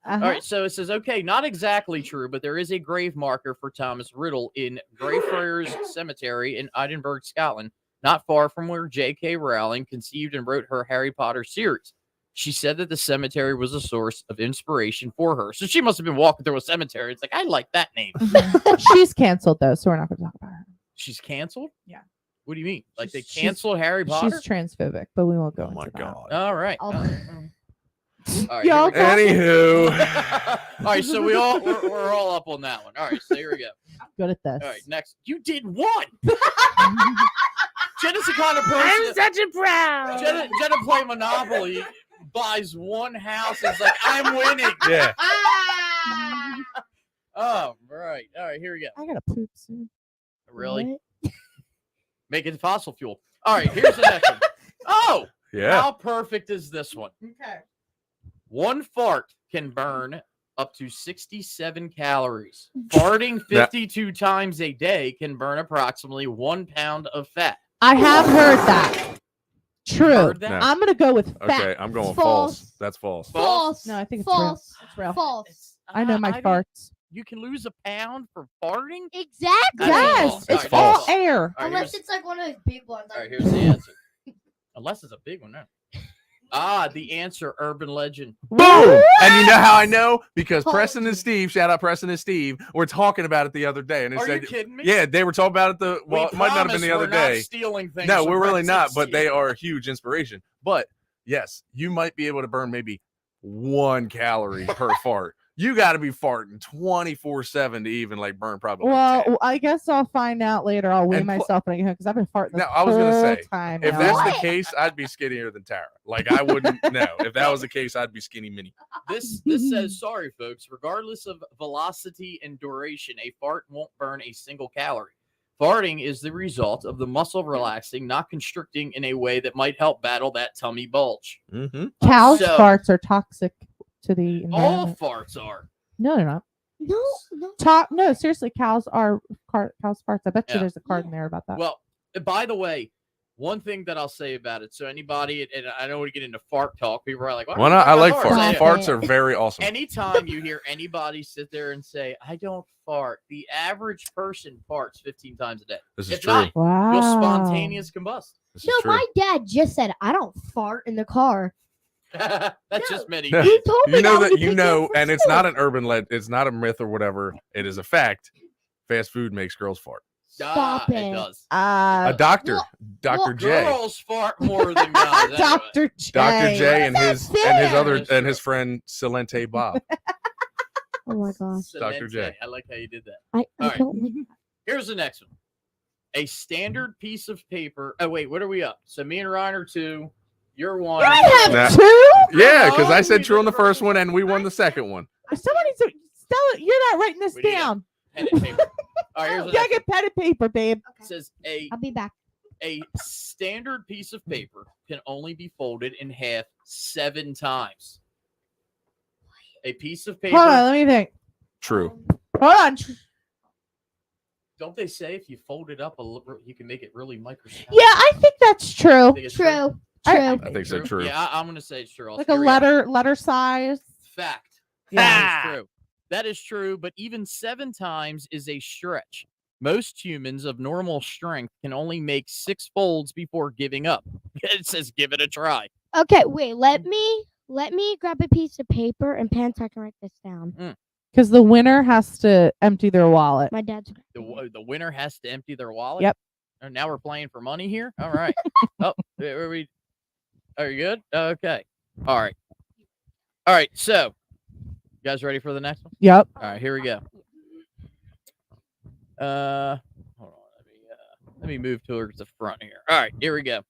Uh-huh. All right, so it says, okay, not exactly true, but there is a grave marker for Thomas Riddle in Greyfriars Cemetery in Edinburgh, Scotland, not far from where J.K. Rowling conceived and wrote her Harry Potter series. She said that the cemetery was a source of inspiration for her. So she must have been walking through a cemetery. It's like, I like that name. She's canceled though, so we're not going to talk about her. She's canceled? Yeah. What do you mean? Like they She's- canceled Harry Potter? She's transphobic, but we won't go Oh into my that. god. All right. I'll- All right, Y'all here we go. Anywho. All right, so we're all up on that one. All right, so here we go. Good at this. All right, next. You did one. Jenna's the kind of person. such a proud. Jenna play Monopoly, buys one house, and is like, I'm winning. Yeah. Oh, right. All right, here we go. I gotta poop soon. Really? What? Make it fossil fuel. All right, here's the next one. Oh, Yeah. how perfect is this one? Okay. One fart can burn up to 67 calories. Farting 52 times a day can burn approximately 1 pound of fat. I have heard that. True. Heard that? No. I'm gonna go with fact. Okay, I'm going False. false. That's false. False. No, I think it's false. real. It's real. False. I know my don't- farts. You can lose a pound for farting? Exactly. That's Yes, false. it's Alright, all false. air. All right, Unless here's, it's like one of those big ones. all right, here's the answer. Unless it's a big one, no. The answer, urban legend. Boom! And you know how I know? Because False. Preston and Steve, shout out Preston and Steve, were talking about it the other day. And they Are you said, kidding me? yeah, they were talking about it We it might not have been promise the other we're not day. stealing things. No, from we're really Preston not, and but they Steve. are a huge inspiration. But yes, you might be able to burn maybe 1 calorie per fart. You got to be farting 24/7 to even like burn probably. Well, 10. I guess I'll find out later. I'll weigh And myself when I get home because I've been farting this Now, I was gonna whole say, time. if now. that's the What? case, I'd be skinnier than Tara. Like I wouldn't know. If that was the case, I'd be skinny mini. This says, sorry, folks. Regardless of velocity and duration, a fart won't burn a single calorie. Farting is the result of the muscle relaxing, not constricting in a way that might help battle that tummy bulge. Mm-hmm. Cows' So- farts are toxic to the All environment. farts are. No, they're not. No. No, seriously, cows are cows' farts. I bet you Yeah. there's a card in there about that. Well, by the way, one thing that I'll say about it. So anybody, and I don't want to get into fart talk. People are like, Why not? I like farts. Stop Farts it. are very awesome. Anytime you hear anybody sit there and say, I don't fart, the average person farts 15 times a day. This is If true. not, Wow. you'll spontaneous combust. This No, is true. my dad just said I don't fart in the car. That's just many. Yeah. He told me You know when that he you picked me up know, from and it's school. not an urban it's not a myth or whatever. It is a fact. Fast food makes girls fart. Stop It it. does. A doctor, well- Dr. well, J, Girls fart more than guys. anyway. Dr. J. Dr. J, and That's his fair. other That's and his true. friend Silente Bob. Oh my gosh. Dr. J. Clemente. I like how you did that. I All right. don't like Here's the next one. A standard piece of paper. Oh, wait, what are we up? So me and Ryan are 2. You're 1. I have Nah. 2. Yeah, because I Oh, said we true on did the first first. one, and we won the second one. Somebody said, Stella, you're not writing this We need a- down. Pen and paper. All right, here's the Yeah, next one. get pen and paper, babe. It says a I'll be back. standard piece of paper can only be folded in half 7 times. A piece of paper. Hold on, let me think. True. Hold on. Don't they say if you fold it up a little, you can make it really microscopic? Yeah, I think that's true. Think it's True. True. I- I think so. True. Yeah, I'm going to say it's true. Like a Here we go. letter size. Fact. Yeah. That is true. That is true, but even 7 times is a stretch. Most humans of normal strength can only make 6 folds before giving up. It says give it a try. Okay, wait. Let me grab a piece of paper and pen so I can write this down. Because the winner has to empty their wallet. My dad's. The winner has to empty their wallet. Yep. And now we're playing for money here. All right. Oh, are we? Are you good? Okay. All right. All right. So, you guys ready for the next one? Yep. All right. Here we go. Hold on. Let me move towards the front here. All right. Here we go.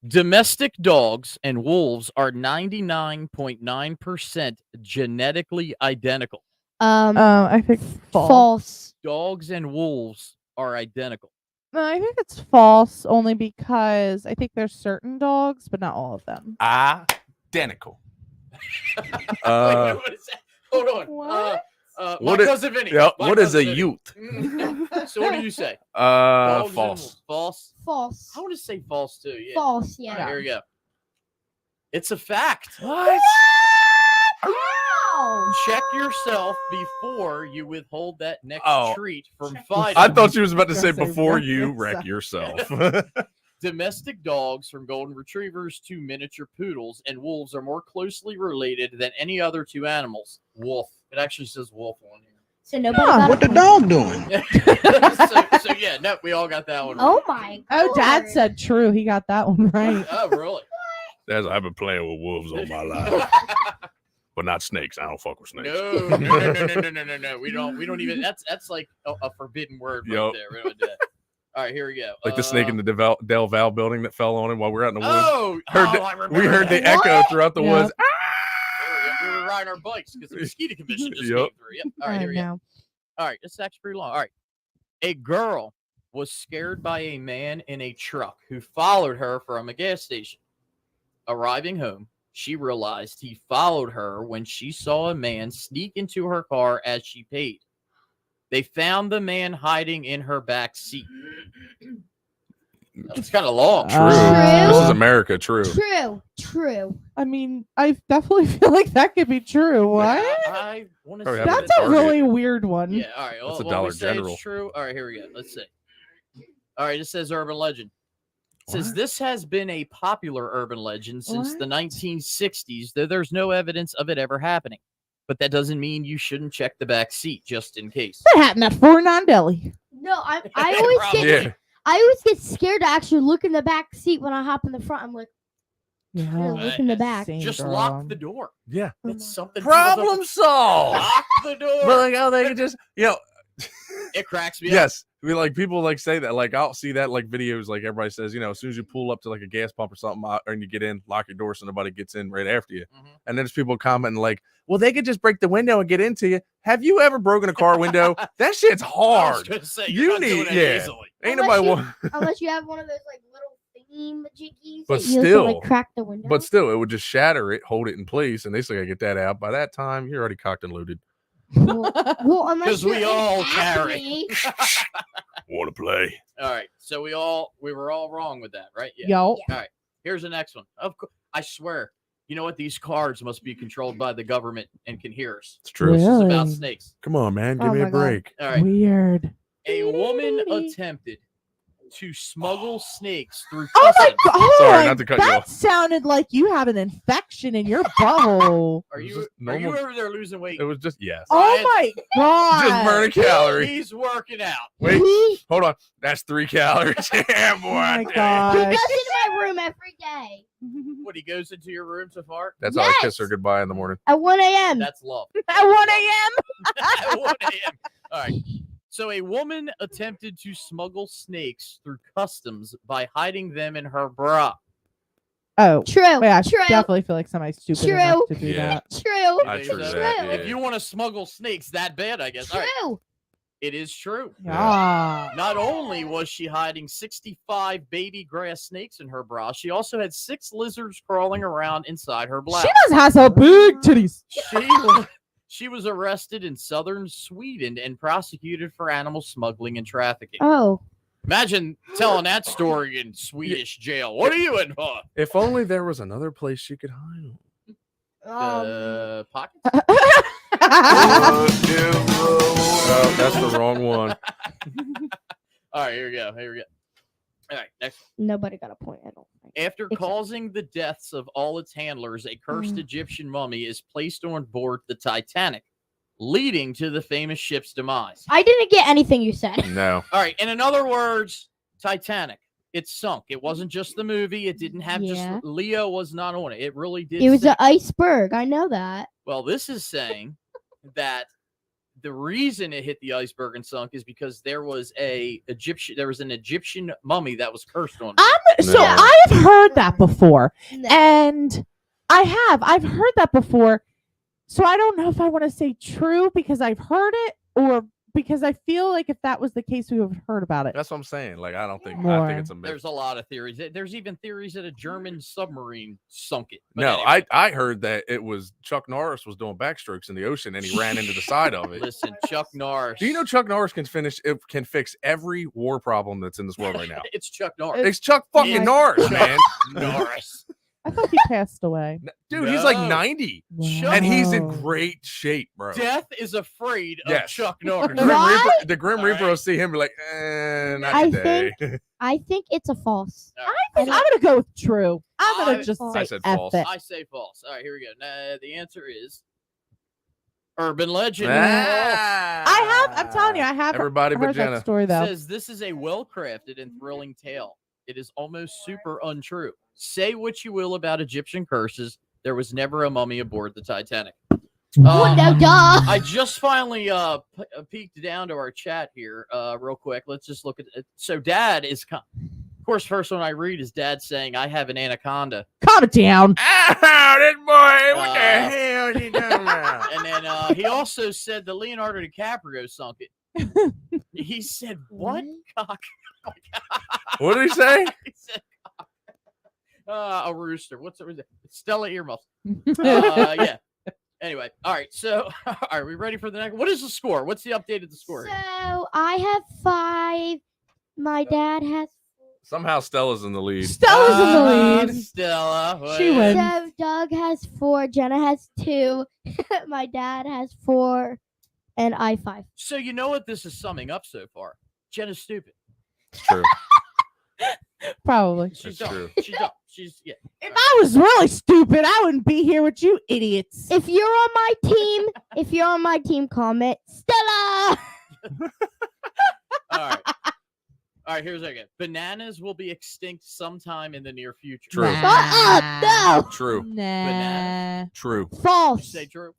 Domestic dogs and wolves are 99.9% genetically identical. I think false. False. Dogs and wolves are identical. No, I think it's false only because I think there's certain dogs, but not all of them. Identical. Wait, what is that? Hold on. What? My What is- cousin Vinny. Yeah, My what is a cousin Vinny. youth? So what do you say? Dogs and False. wolves. False. False. I want to say false too. Yeah. False. All Yeah. right, here we go. It's a fact. What? Wow. Check yourself before you withhold that next Oh. treat from fighting. I thought she was about to say Gonna say before wreck you wreck yourself. Domestic dogs, from golden retrievers to miniature poodles, and wolves are more closely related than any other 2 animals. Wolf. It actually says wolf on here. So nobody Huh, got What a the point. dog doing? so yeah, no, we all got that one. Oh my. Oh, Dad God. said true. He got that one right. Oh, really? I've been playing with wolves all my life, but not snakes. I don't fuck with snakes. No. We don't even. That's like a forbidden word right Yup. there. We don't do that. All right, here we go. Like the snake in the Del Val building that fell on him while we were out in the woods. Oh, I remember We heard the that. echo throughout the Yeah. woods. We were riding our bikes because the mosquito commission just Yup. came through. Yep. All right, I here we go. know. All right, this is actually pretty long. All right. A girl was scared by a man in a truck who followed her from a gas station. Arriving home, she realized he followed her when she saw a man sneak into her car as she paid. They found the man hiding in her back seat. It's kind of long. True. True. This is America. True. True. True. I mean, I definitely feel like that could be true. What? I want to Probably say have it That's at a Target. really weird one. Yeah, all right. That's a Well, Dollar we say General. it's true. All right, here we go. Let's see. All right, it says urban legend. It says What? this has been a popular urban legend since the What? 1960s, though there's no evidence of it ever happening. But that doesn't mean you shouldn't check the back seat just in case. That happened at Fort Deli. No, I always get Yeah. I always get scared to actually look in the back seat when I hop in the front. I'm like, Yeah. Look in the back. Same Just girl. lock the door. Yeah. It's something. Problem solved. Lock the door. But like how they could just, It cracks me up. yes. I mean, like people like say that, like I'll see that like videos, like everybody says, as soon as you pull up to like a gas pump or something, and you get in, lock your door so nobody gets in right after you. Mhm. And then there's people commenting like, well, they could just break the window and get into you. Have you ever broken a car window? That shit's I was hard. gonna say, You you're not need- doing that yeah. easily. Ain't Unless nobody you- want, Unless you have one of those like little thingy majiggies. But that you still- can, like, crack the window. but still, it would just shatter it, hold it in place, and they still gotta get that out. By that time, you're already cocked and loaded. well, unless 'Cause we you're all in carry. acne. Want to play? All right, so we were all wrong with that, right? Yeah. Yo. All right, here's the next one. Of course, I swear. You know what? These cards must be controlled by the government and can hear us. It's true. Yeah. This is about Really? snakes. Come on, man, give Oh me my a God. break. All right, Weird. a woman attempted to smuggle snakes through Oh my customs. god! Sorry, not to cut you that off. sounded like you have an infection in your butthole. Are It was you just are you normal- over there losing weight? It was just yes. Oh my god! Just burn a calorie. He's working out. Wait, hold on. That's 3 calories. Yeah, boy. Oh my He god! goes into my room every day What, he goes into your room to fart? That's how I kiss Yes. her goodbye in the morning. at 1 a.m. That's love. At 1 a.m. At 1 a.m. All right. So a woman attempted to smuggle snakes through customs by hiding them in her bra. Oh, True. yeah, I True. definitely feel like somebody's stupid True. enough to do Yeah. that. True. I You true think so? that. True. Yeah. If you want to smuggle snakes that bad, I guess. All right. True. It is true. Yeah. Not only was she hiding 65 baby grass snakes in her bra, she also had 6 lizards crawling around inside her blouse. She does have some big titties. She was arrested in southern Sweden and prosecuted for animal smuggling and trafficking. Oh. Imagine telling that story in Swedish jail. What are you in for? If only there was another place she could hide them. Pockets? Oh, that's the wrong one. All right, here we go. All right, next. Nobody got a point at all. After Except- causing the deaths of all its handlers, a cursed Egyptian mummy is placed on board the Titanic, leading to the famous ship's demise. I didn't get anything you said. No. All right, and in other words, Titanic, it sunk. It wasn't just the movie. It didn't have Yeah. just Leo was not on it. It really did. It was sink. an iceberg. I know that. Well, this is saying that the reason it hit the iceberg and sunk is because there was an Egyptian mummy that was cursed on. So No. I have heard that before, No. and I've heard that before. So I don't know if I want to say true because I've heard it, or because I feel like if that was the case, we would have heard about it. That's what I'm saying. Like, I think More. it's a myth. There's a lot of theories. There's even theories that a German submarine sunk it. But No, anyway, I heard that it was Chuck Norris was doing backstrokes in the ocean and he ran into the side of it. listen, Chuck Norris. Do you know Chuck Norris can fix every war problem that's in this world right now? It's Chuck Norris. It's Chuck fucking Yeah. Norris, man. Norris. I thought he passed away. Dude, he's like No. 90 and he's in Wow. great shape, bro. Death is afraid of Yes. Chuck The Norris. Grim What? Reaper, the Grim All Reaper right. will see him and be like, not I today. I think it's a false. All right. I'm gonna go with true. I'm gonna I- just I say said F false. it. I say false. All right, here we go. The answer is urban legend. I'm telling you, I have Everybody but heard that Jenna. story though. Says this is a well-crafted and thrilling tale. It is almost super untrue. Say what you will about Egyptian curses, there was never a mummy aboard the Titanic. Oh, no, duh. I just finally peeked down to our chat here real quick. Let's just look at it. So Dad is, of course, first one I read is Dad saying, I have an anaconda. Calm it down. Ow, this boy, what the Uh, hell is he talking about? And then he also said that Leonardo DiCaprio sunk it. He said, what? Cock. What did he say? He said, cock. A rooster. What's it? Stella earmuffs. Yeah. Anyway, all right. So, are we ready for the next? What is the score? What's the update of the score? So I have 5. My dad has. Somehow Stella's in the lead. Stella's in the lead. Stella. She wait. wins. So Doug has 4. Jenna has 2. My dad has 4. And I 5. So you know what this is summing up so far? Jenna's stupid. It's true. Probably. She's That's dumb. true. She's dumb. She's yeah. If I was really stupid, I wouldn't be here with you idiots. If you're on my team, comment Stella. All right. All right, here's again. Bananas will be extinct sometime in the near future. True. Shut up! No. True. Nah. Banana. True. You False. say true?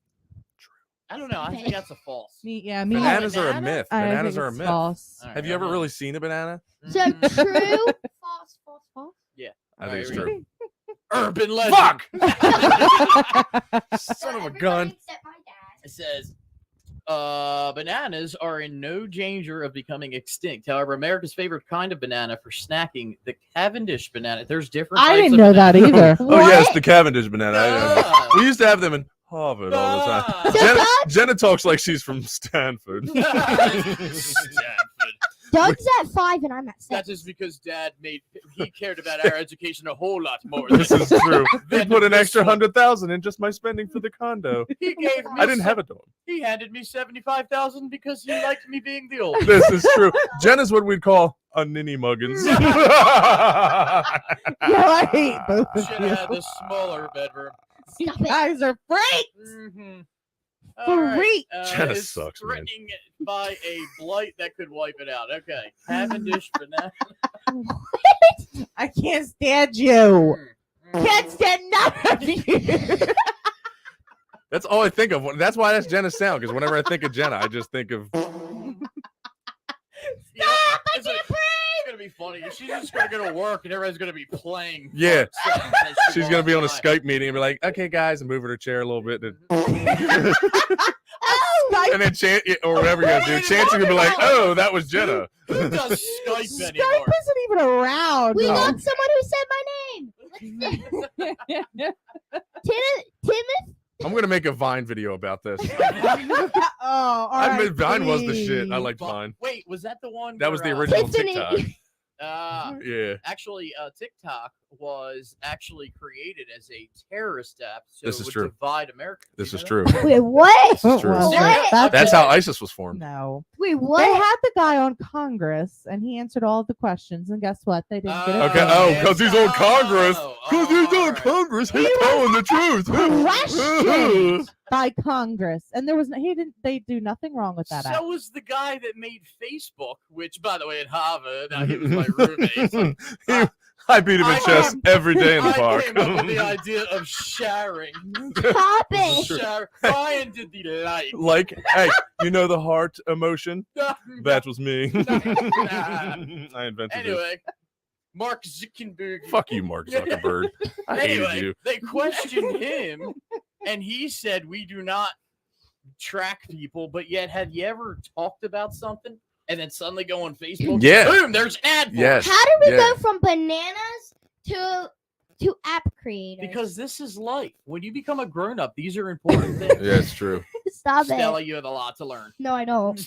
I don't know. I think that's a false. Me Bananas are a banana? myth. I Bananas think are a it's myth. false. All right, Have you ever okay. really seen a banana? So Mhm. true. False. False. False. Yeah. I All think it's here we true. go. Urban legend. Fuck! Fuck! Son of a gun. Except my dad. It says, bananas are in no danger of becoming extinct. However, America's favorite kind of banana for snacking, the Cavendish banana. There's different I types didn't of know that banana. either. Oh yes, the Cavendish banana. Ah. We used to have them in Harvard all the time. Ah. Jenna talks like she's from Stanford. Stanford. Doug's at 5 and I'm at 6. That's just because Dad he cared about our education a whole lot more. This is true. They Than put an this extra one. 100,000 in just my spending for the condo. He gave me I didn't have a dorm. He handed me 75,000 because he liked me being the oldest. This is true. Jenna's what we'd call a ninny muggins. No, I hate both of Should you. have had the smaller bedroom. Stop You it. guys are freaks. Mm-hmm. Freak. Jenna is sucks, man. threatening it by a blight that could wipe it out. Okay, Cavendish banana. I can't stand you. Mm. Can't stand none of you. That's all I think of. That's why that's Jenna's sound. Because whenever I think of Jenna, I just think of. Yeah, it's gonna be funny. She's just gonna go to work and everybody's gonna be playing. Yeah. fun songs as she She's gonna walks be on a by. Skype meeting and be like, "Okay, guys," and moving her chair a little bit, and Skype, then chant or whatever you're gonna do. Chancey gonna be like, "Oh, that was Jenna." Who does Skype Skype anymore? isn't even around. We Oh. lost someone who said my name. Timothy. I'm gonna make a Vine video about this. Oh, all I right, admit Vine was the shit. I please. liked Vine. Wait, was that the one? That was the where, original Tiffany. TikTok. Yeah. Actually, TikTok was actually created as a terrorist app, so This it is would true. divide America. This You is know true. Wait, what? This is true. Well, What? That's how ISIS was formed. No. Wait, They what? had the guy on Congress, and he answered all of the questions. And guess what? They didn't get it. Okay, done. oh, 'cause he's on Congress. Because he's on alright. Congress, he's telling the truth. Questioned by Congress, and there was no, he didn't. They do nothing wrong with that. app. So was the guy that made Facebook, which, by the way, at Harvard, he was my roommate. It's like, I beat him in I chess came- every day in the I park. came up with the idea of sharing. Stop it. Ryan did the like. Like, hey, you know the heart emotion? That was me. I invented it. Anyway, Mark Zuckerberg. Fuck you, Mark Zuckerberg. I hated Anyway, you. they questioned him, and he said, "We do not track people, but yet, have you ever talked about something and then suddenly go on Facebook? Yeah. Boom, there's an ad for it." Yes. How did we Yeah. go from bananas to app creators? Because this is life. When you become a grown up, these are important things. Yeah, it's true. Stop Stella, it. you have a lot to learn. No, I don't.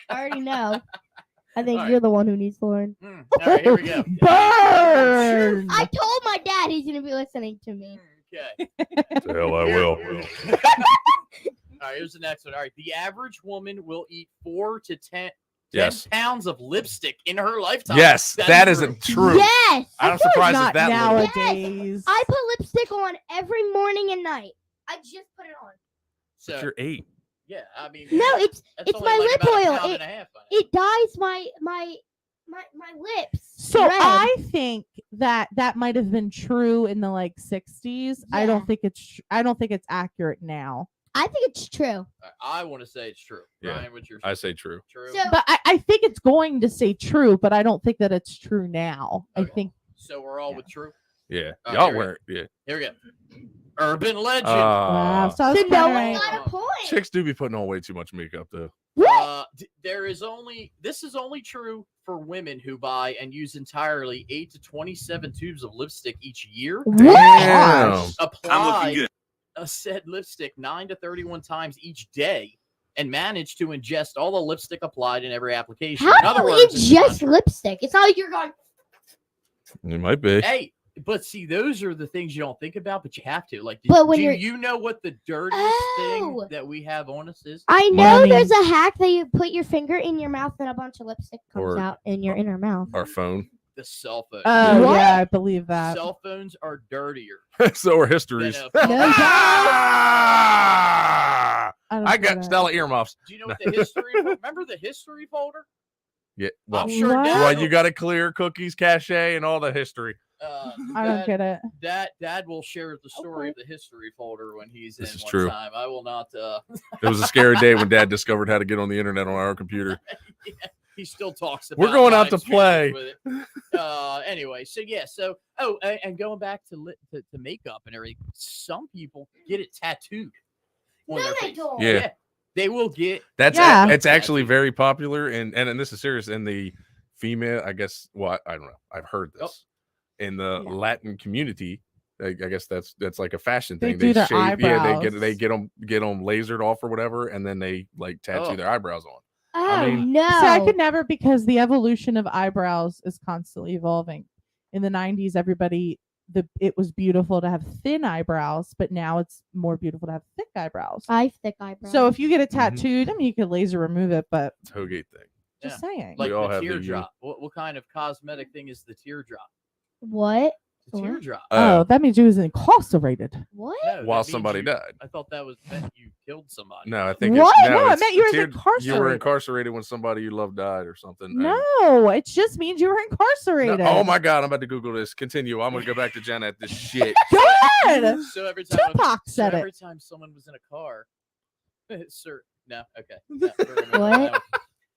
I already know. I think All right. you're the one who needs to learn. All right, here we go. Burn. I told my dad he's gonna be listening to me. Okay. The hell I will. All right, here's the next one. All right, the average woman will eat 4 to 10 Yes. pounds of lipstick in her lifetime. Yes, that is true. true. Yes, I'm feel surprised like it's not that little. nowadays. I put lipstick on every morning and night. I just put it on. So, But you're 8. yeah, I mean, No, it's that's it's only my like lip about a oil. pound It- and a half, I think. it dyes my lips. So red. I think that might have been true in the like 60s. I Yeah. don't think it's accurate now. I think it's true. All right, I want to say it's true. Yeah, Ryan, what's your I say true. true? So But I think it's going to say true, but I don't think that it's true now. I Okay. think So we're all Yeah. with true. Yeah. Oh, Y'all here we weren't. Yeah. Here we go. Urban legend. wow. So I was so no kinda one like- got a point. Chicks do be putting on way too much makeup, though. This is only true for women who buy and use entirely 8 to 27 tubes of lipstick each year. Damn. Apply a said lipstick 9 to 31 times each day and manage to ingest all the lipstick applied in every application. In How other do you words, it's ingest not- lipstick? It's not like you're going. It might be. Hey, but see, those are the things you don't think about, but you have to. Like, But when do you're- you know what the dirtiest thing Oh. that we have on us is? I Well, know I mean- there's a hack that you put your finger in your mouth and a bunch of lipstick comes Or- out in your inner mouth. Our phone. The cell phone. Oh What? yeah, I believe that. Cell phones are dirtier. So are histories. than a No, phone. Ah! don't I get got it. Stella earmuffs. Do you know what the history? Remember the history folder? Yeah. Well, I'm sure What? Dad. well, you got to clear Cookie's cachet and all the history. I don't get it. Dad will share the story of the history folder when he's This in is one true. time. I will not. It was a scary day when Dad discovered how to get on the internet on our computer. Yeah, he still talks about. We're going my out to play. experience with it. Anyway, so yeah, and going back to makeup and everything, some people get it tattooed on their face. Yeah. They will get. That's Yeah. it's actually very popular, and this is serious in the female. I guess. Well, I don't know. I've heard this in the Latin community. I guess that's like a fashion They thing. do their Yeah, eyebrows. they get them lasered off or whatever, and then they like tattoo their eyebrows on. Oh I mean- no! So I could never, because the evolution of eyebrows is constantly evolving. In the 90s, it was beautiful to have thin eyebrows, but now it's more beautiful to have thick eyebrows. I have thick eyebrows. So if you get it Mhm. tattooed, I mean, you could laser remove it, but Toegate thing. just saying. Like all the have the- teardrop. What kind of cosmetic thing is the teardrop? what? The What? teardrop. Oh, that means you was incarcerated. What? No, that while means somebody you- died. I thought that was meant you killed somebody. No, I think What? It's, No, I it's meant you the was You were incarcerated. incarcerated when somebody you loved died or something. and- No, it just means you were No, incarcerated. oh my God, I'm about to Google this. Continue. I'm gonna go back to Jenna at this shit. Go ahead. So every time Tupac so said every it. time someone was in a car, sir. No, okay. No, we're gonna move on What? that one.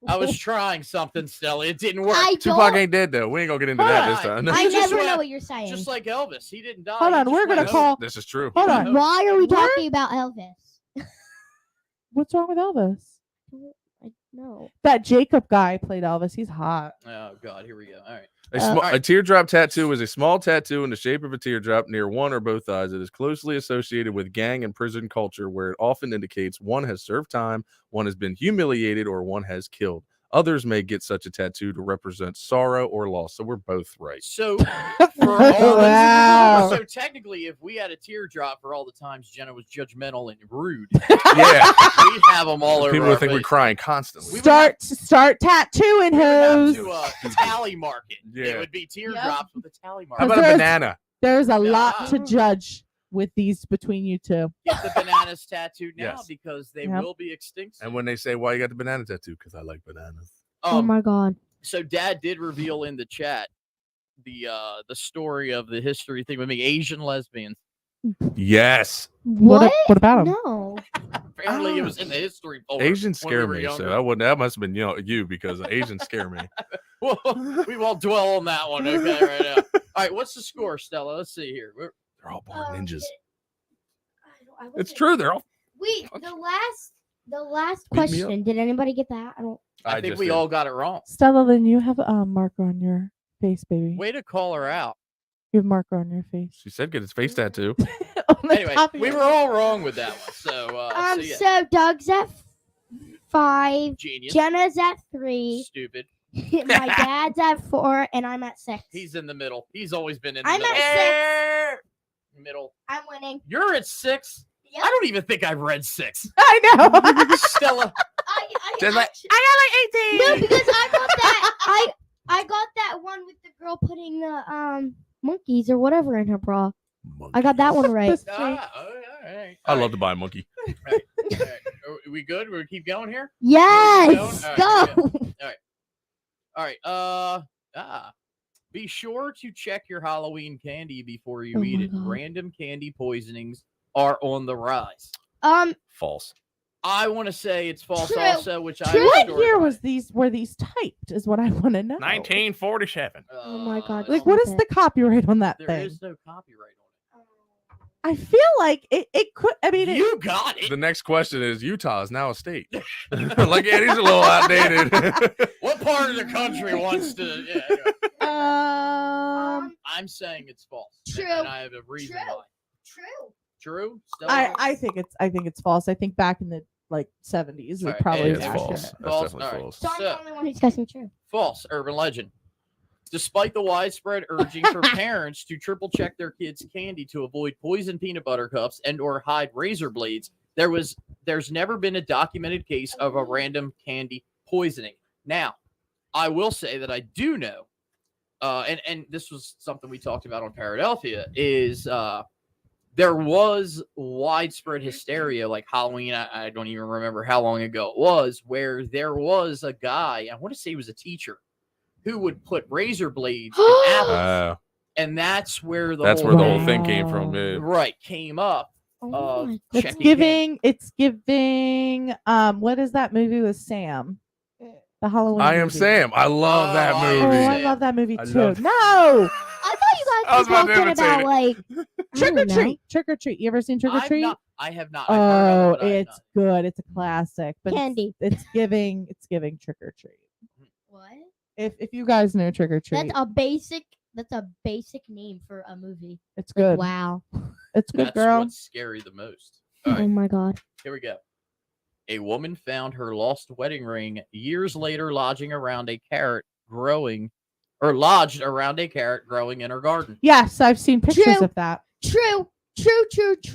I was trying something, Stella. It didn't work. I Tupac don't. ain't dead though. We ain't gonna get into Hold that on. this time. I He just never went- know what you're saying. Just like Elvis, he didn't die. Hold he on, just we're gonna went call- over. This is true. Hold on. Why are we We're- talking about Elvis? What's wrong with Elvis? I know. That Jacob guy played Elvis. He's hot. Oh God, here we go. All right. A teardrop tattoo is a small tattoo in the shape of a teardrop near one or both eyes. It is closely associated with gang and prison culture, where it often indicates one has served time, one has been humiliated, or one has killed. Others may get such a tattoo to represent sorrow or loss. So we're both right. So for all Wow. so technically, if we had a teardrop for all the times Jenna was judgmental and rude, Yeah. we'd have them all over. People our would think we're face. crying constantly. We would Start tattooing We would have hose. to tally mark it. Yeah. It would be teardrops with a tally mark. How about a There's- banana? There's a Yeah. lot to judge with these between you two. Get the bananas tattooed now Yes. because they Yep. will be extinct. And when they say, why you got the banana tattoo? Because I like bananas. Oh my god. So Dad did reveal in the chat the story of the history thing with me, Asian lesbians. Yes. What? What about him? No. Apparently, it was in the history folder. Asians when we scare were me. younger. So that must have been you because Asians scare me. Well, we won't dwell on that one, okay, right now. All right, what's the score, Stella? Let's see here. They're all born ninjas. I It's wasn't- true. They're all. Wait, the last Beat me up. question. Did anybody get that? I don't. I think just we did. all got it wrong. Stella, then you have a marker on your face, baby. Way to call her out. You have a marker on your face. She said get his face tattoo. On the Anyway, top of we your- were all wrong with that one. So, yeah, So Doug's at 5. genius. Jenna's at 3. Stupid. My dad's at 4, and I'm at 6. He's in the middle. He's always been in the I'm middle. at 6. Middle. I'm winning. You're at 6. Yep. I don't even think I've read 6. I know. Stella. Just like- actually, I got like 18. no, because I got that. I got that one with the girl putting the monkeys or whatever in her bra. I got that one right. All right. I love to buy a monkey. All right. Are we good? We keep going here? Yes, All go. right. All right. Be sure to check your Halloween candy before you Oh eat my it. God. Random candy poisonings are on the rise. False. I want to say it's false True. also, which I True. have a What story year behind. were these typed? Is what I want to know. 1947. Oh my God. Like, what is the copyright on that There thing? is no copyright on I feel like it could. I mean, it. You got it. The next question is Utah is now a state. Like, yeah, he's a little outdated. What part of the country wants to? Yeah, anyway. I'm saying it's false. True. And I have a reason True. why. True. True. Stella? I think it's false. I think back in the 70s, All it right, probably it's was It's accurate. false. That's False. definitely All right. false. So I'm So- the only one who's guessing true. False. Urban legend. Despite the widespread urging for parents to triple check their kids' candy to avoid poison peanut butter cups and or hide razor blades, there's never been a documented case of a random candy poisoning. Now, I will say that I do know, and this was something we talked about on Paradelphia, is there was widespread hysteria, like Halloween. I don't even remember how long ago it was, where there was a guy, I want to say he was a teacher, who would put razor blades in apples. And that's where the whole thing came from. Yeah. Right, came up. Oh my It's giving. What is that movie with Sam? The Halloween. I Am movie. Sam. I love that I Am movie. Oh, Sam. I love that movie I too. love- No, I thought you I guys was were about to talking imitate about it. like Trick or I don't know. Treat. Trick or Treat. You ever seen Trick or Treat? I have not. I've heard Oh, of it, but I have it's not. good. It's a classic. But Candy. It's giving. It's giving Trick or Treat. What? If you guys know Trick or Treat, That's a basic name for a movie. it's Like, good. wow. It's good, That's girl. what's scary the most. All Oh right, my god. here we go. A woman found her lost wedding ring years later lodged around a carrot growing in her garden. Yes, I've seen pictures True. of that. True.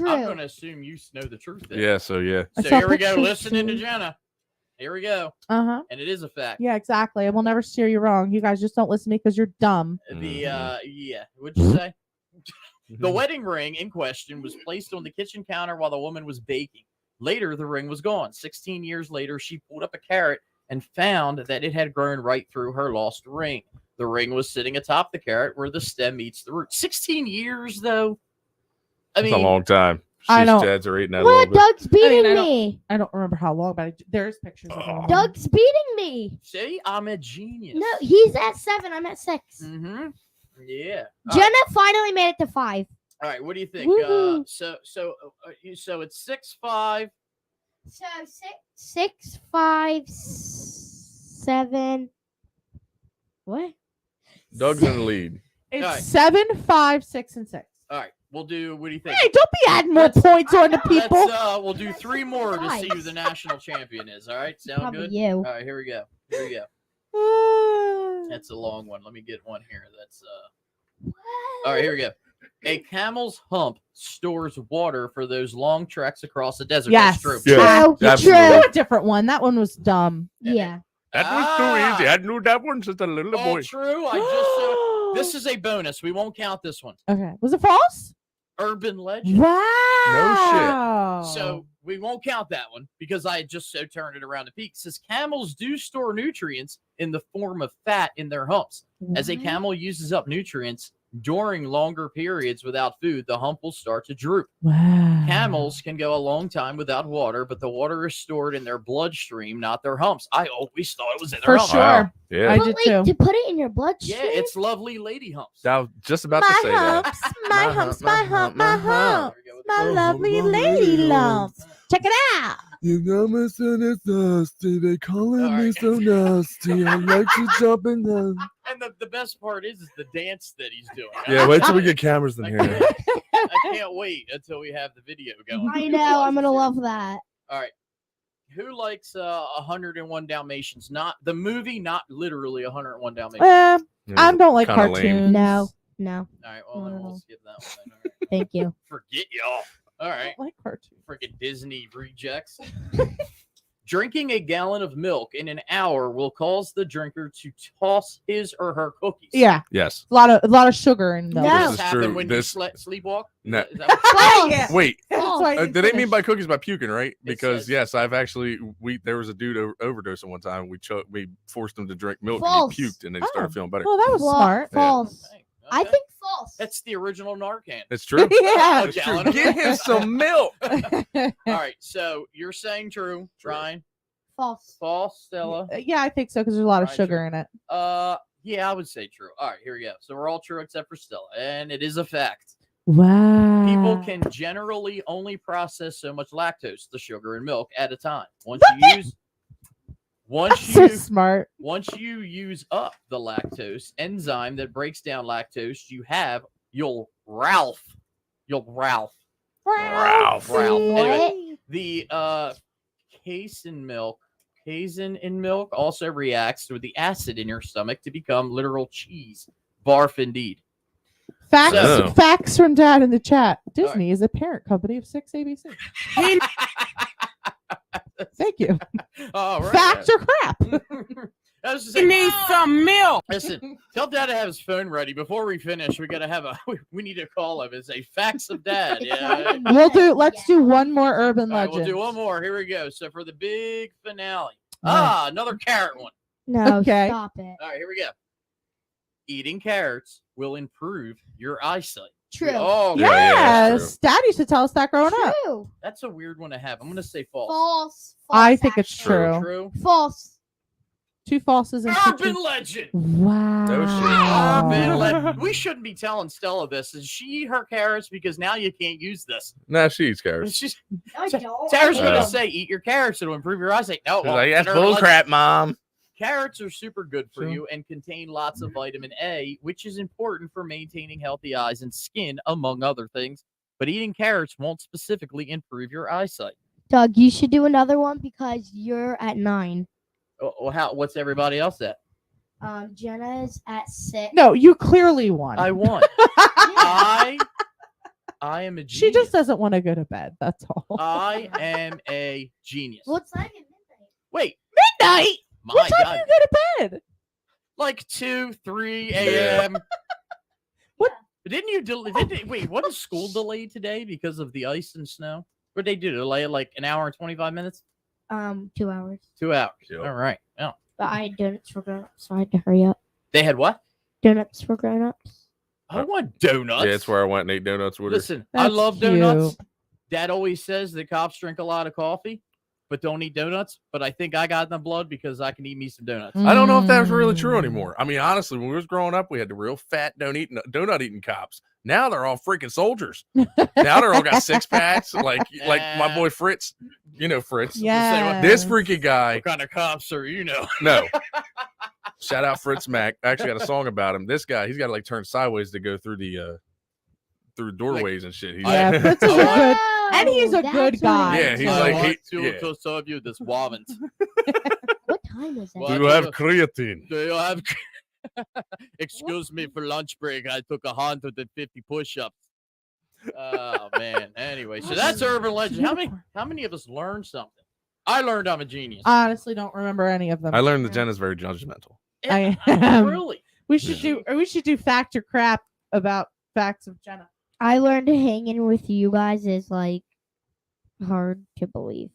I'm going to assume you know the truth there. Yeah, so yeah. I So saw here we go. pictures, Listening to too. Jenna. Here we go. Uh-huh. And it is a fact. Yeah, exactly. I will never steer you wrong. You guys just don't listen to me because you're dumb. What'd you say? The wedding ring in question was placed on the kitchen counter while the woman was baking. Later, the ring was gone. 16 years later, she pulled up a carrot and found that it had grown right through her lost ring. The ring was sitting atop the carrot where the stem meets the root. 16 years, though? I That's mean, a long time. I She's don't- Dads are eating that a What? little bit. Doug's beating I don't- me. I don't remember how long, but there's pictures of Oh. them. Doug's beating me. see, I'm a genius. No, he's at 7. I'm at 6. Mm-hmm. Yeah. All Jenna right. finally made it to 5. All right. What do you think? Woohoo. So it's 6'5". So 6, 5, 7. What? Doug's in the lead. It's Alright. 7, 5, 6, and 6. All right. We'll do. What do you think? Hey, don't be adding more Let's- points on the I know. people. We'll do 3 more to see who the national champion is. All right. Sound Probably good? you. All right. Here we go. That's a long one. Let me get one here. That's All right. Here we go. A camel's hump stores water for those long treks across the desert. Yes. That's true. Yeah. True. absolutely. Do a different one. That one was dumb. Yeah. That was too easy. I knew that one just a little All boy. true. I just this is a bonus. We won't count this one. Okay. Was it false? Urban legend. Wow. So we won't count that one because I just so turned it around to peak. It says camels do store nutrients in the form of fat in their humps. As a camel uses up nutrients during longer periods without food, the hump will start to droop. Wow. Camels can go a long time without water, but the water is stored in their bloodstream, not their humps. I always thought it was in their For humps. sure. Wow. Yeah. I But did like too. to put it in your bloodstream. Yeah, it's lovely lady humps. I was just about to say that. my humps, my hump, my hump. There we go with My the- lovely lady lumps. Check it out. You know me so nasty, they calling All me right. so nasty. I like to jump in them. And the best part is the dance that he's doing. Yeah, wait till we get cameras in I here. can't wait until we have the video going. I know. I'm gonna love that. All right. Who likes 101 Dalmatians? Not the movie, not literally 101 Dalmatians. I don't like Kinda lame. cartoons. No. All right, well, then No. we'll skip that one. Then. All right. Thank you. Forget y'all. All I right. don't like cartoons. Freaking Disney rejects. Drinking a gallon of milk in an hour will cause the drinker to toss his or her cookies. Yeah, Yes. a lot of sugar in them. No. Does This this is happen true. when This- you sleepwalk? No. Is that what- Yeah. Wait. That's why I Do they mean finished. by cookies by puking, right? Because says- yes, I've actually there was a dude overdosing one time. We forced him to drink milk False. and he puked and then he Oh. started feeling better. Well, that was smart. False. Okay. I think false. That's the original Narcan. It's true. Yeah. It's A true. gallon of Get him some milk. All right, so you're saying true, Ryan. false. False, Stella. Yeah, I think so because there's a lot of Alright, sugar sure. in it. Yeah, I would say true. All right, here we go. So we're all true except for Stella, and it is a fact. Wow. People can generally only process so much lactose, the sugar in milk, at a time. Once so smart. you use up the lactose enzyme that breaks down lactose, you'll Ralph. Ralph. Anyway, the casein in milk also reacts with the acid in your stomach to become literal cheese. Barf indeed. Facts, So- facts from Dad in the chat. Disney is a parent company of 6 ABC. Thank you. All right. Facts are crap. I was just saying, some milk. Listen, tell Dad to have his phone ready before we finish. We gotta have we need to call him. It's a facts of Dad. Yeah. Let's do one more urban All right, legend. we'll do one more. Here we go. So for the big finale. All Another carrot one. No, Okay. stop it. All right, here we go. Eating carrots will improve your eyesight. True. Oh, Yeah, yeah, Yes, that's Dad used to tell us that growing up. True. that's a weird one to have. I'm gonna say false. False. I think it's actually. true. True. False. Two falses and two Urban truths. legend. Wow. No shit. Urban legend. We shouldn't be telling Stella this. Is she eat her carrots because now you can't use this? Nah, she eats carrots. She's, I don't. Sarah's Yeah. gonna say, "Eat your carrots; it'll improve your eyesight." No, She's well, like, it's that's an urban bull legend. crap, Mom. Carrots are super good for Sure. you and contain lots of vitamin A, which is important for maintaining healthy eyes and skin, among other things. But eating carrots won't specifically improve your eyesight. Doug, you should do another one because you're at 9. Well, what's everybody else at? Jenna's at 6. No, you clearly won. I won. I am a genius. She just doesn't want to go to bed. That's all. I am a genius. What's time at midnight? Wait, Midnight. my What time God, do you go to bed? like 2, 3 Yeah. a.m. What? Didn't you wait? Wasn't school delayed today because of the ice and snow? What did they do? Delay it like an hour and 25 minutes? 2 hours. 2 hours. Yep. All right. Oh. But I had donuts for grown-ups, so I had to hurry up. They had what? Donuts for grown-ups. I want donuts. Yeah, it's where I went and ate donuts with her. Listen, I That's love donuts. cute. Dad always says that cops drink a lot of coffee, but don't eat donuts. But I think I got in the blood because I can eat me some donuts. I don't know if that's really true Mm. anymore. I mean, honestly, when we was growing up, we had the real fat donut eating cops. Now they're all freaking soldiers. Now they're all got 6-packs, like my boy Fritz. You know Fritz. Yeah. This freaking guy. What kind of cops are you know? No. Shout out Fritz Mac. I actually got a song about him. This guy, he's got to like turn sideways to go through the through doorways and shit. He's Yeah, Fritz is a good, and he's a That's good guy. Yeah, he's I like, want he- to yeah. to serve you this warrant. What time is it? Well, Do you have creatine? Do you have? Excuse me for lunch break. I took 150 push-ups. Oh man. Anyway, so that's urban legend. How many of us learned something? I learned I'm a genius. Honestly, don't remember any of them. I learned that Jenna's very judgmental. I am. Really. We should do fact or crap about facts of Jenna. I learned hanging with you guys is like hard to believe.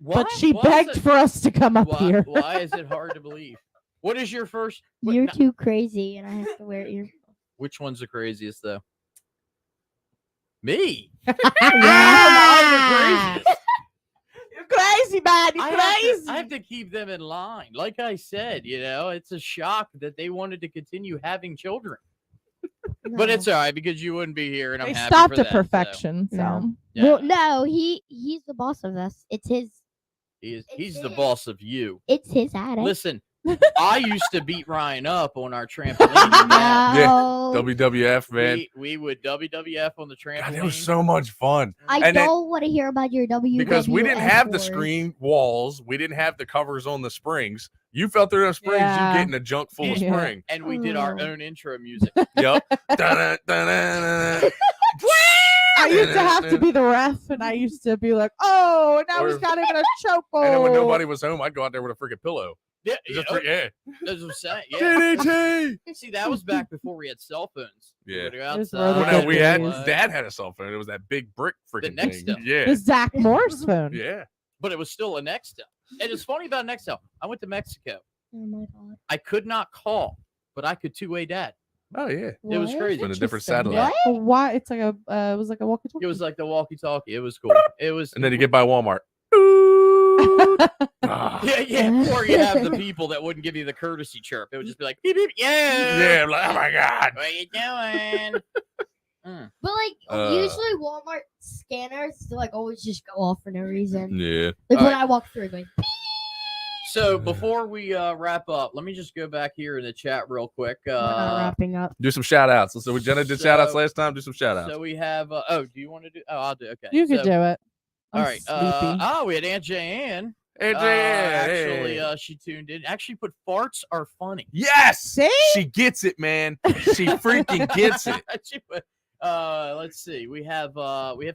But she Why is begged it- for us to come up why, here. Why is it hard to believe? What is your first? what- You're no, too crazy, and I have to wear earphones. which one's the craziest though? Me. Yeah. I'm the craziest. You're crazy, man. You're I crazy. have to keep them in line. Like I said, it's a shock that they wanted to continue having children. But it's all right because you wouldn't be here, and I'm They happy stopped for at that, so, perfection. So, No. yeah. Well, no, he's the boss of this. It's his He's the boss of you. attic. Listen, I used to beat Ryan up on our trampoline. Yeah. Yeah. No, WWF, man. We would WWF on the trampoline. God, it was so much fun. I and then- don't want to hear about your WWF Because we didn't have the wars. screen walls, we didn't have the covers on the springs. You fell through those springs, Yeah. you getting a junk full of Yeah. spring. And we did our Oh. own intro music. Yep. Dun-dun, dun-dun, I used to have to be the ref, and I used to be like, "Oh, now Or- he's got him in a chokehold." and then when nobody was home, I'd go out there with a freaking pillow. Yeah, Just yeah, yeah. that's what I'm saying. Yeah. DDT. See, that was back before we had cell phones. We Yeah. would go Those were outside, the Well, no, good we had days. Dad had a cell phone. It was that big brick freaking next thing. step. the Yeah. Zach Morris phone. Yeah. but it was still a Nextel. And it's funny about Nextel. I went to Mexico. Oh my god! I could not call, but I could two-way dad. Oh yeah. It was What? crazy. On a different Interesting. satellite. What? Why? It's like a. It was like a walkie-talkie. It was like the walkie-talkie. It was cool. It was. And then you get by Walmart. Ah. Yeah, yeah. Or you have the people that wouldn't give you the courtesy chirp. It would just be like, beep, beep, yeah. Yeah, I'm like, oh my God. What you doing? But like usually Walmart scanners like always just go off for no reason. Yeah. Like when Alright. I walk through, going, So before we wrap up, let me just go back here in the chat real quick. we're not wrapping up. Do some shout outs. So Jenna did shout outs So- last time. Do some shout outs. So we have. Do you want to do? Oh, I'll do. Okay. You could so, do it. All I'm right. sleepy. We had Aunt Jan. Hey, Actually, hey. she tuned in. Actually, put farts are funny. Yes. See? She gets it, man. She freaking gets it. She put, let's see. We have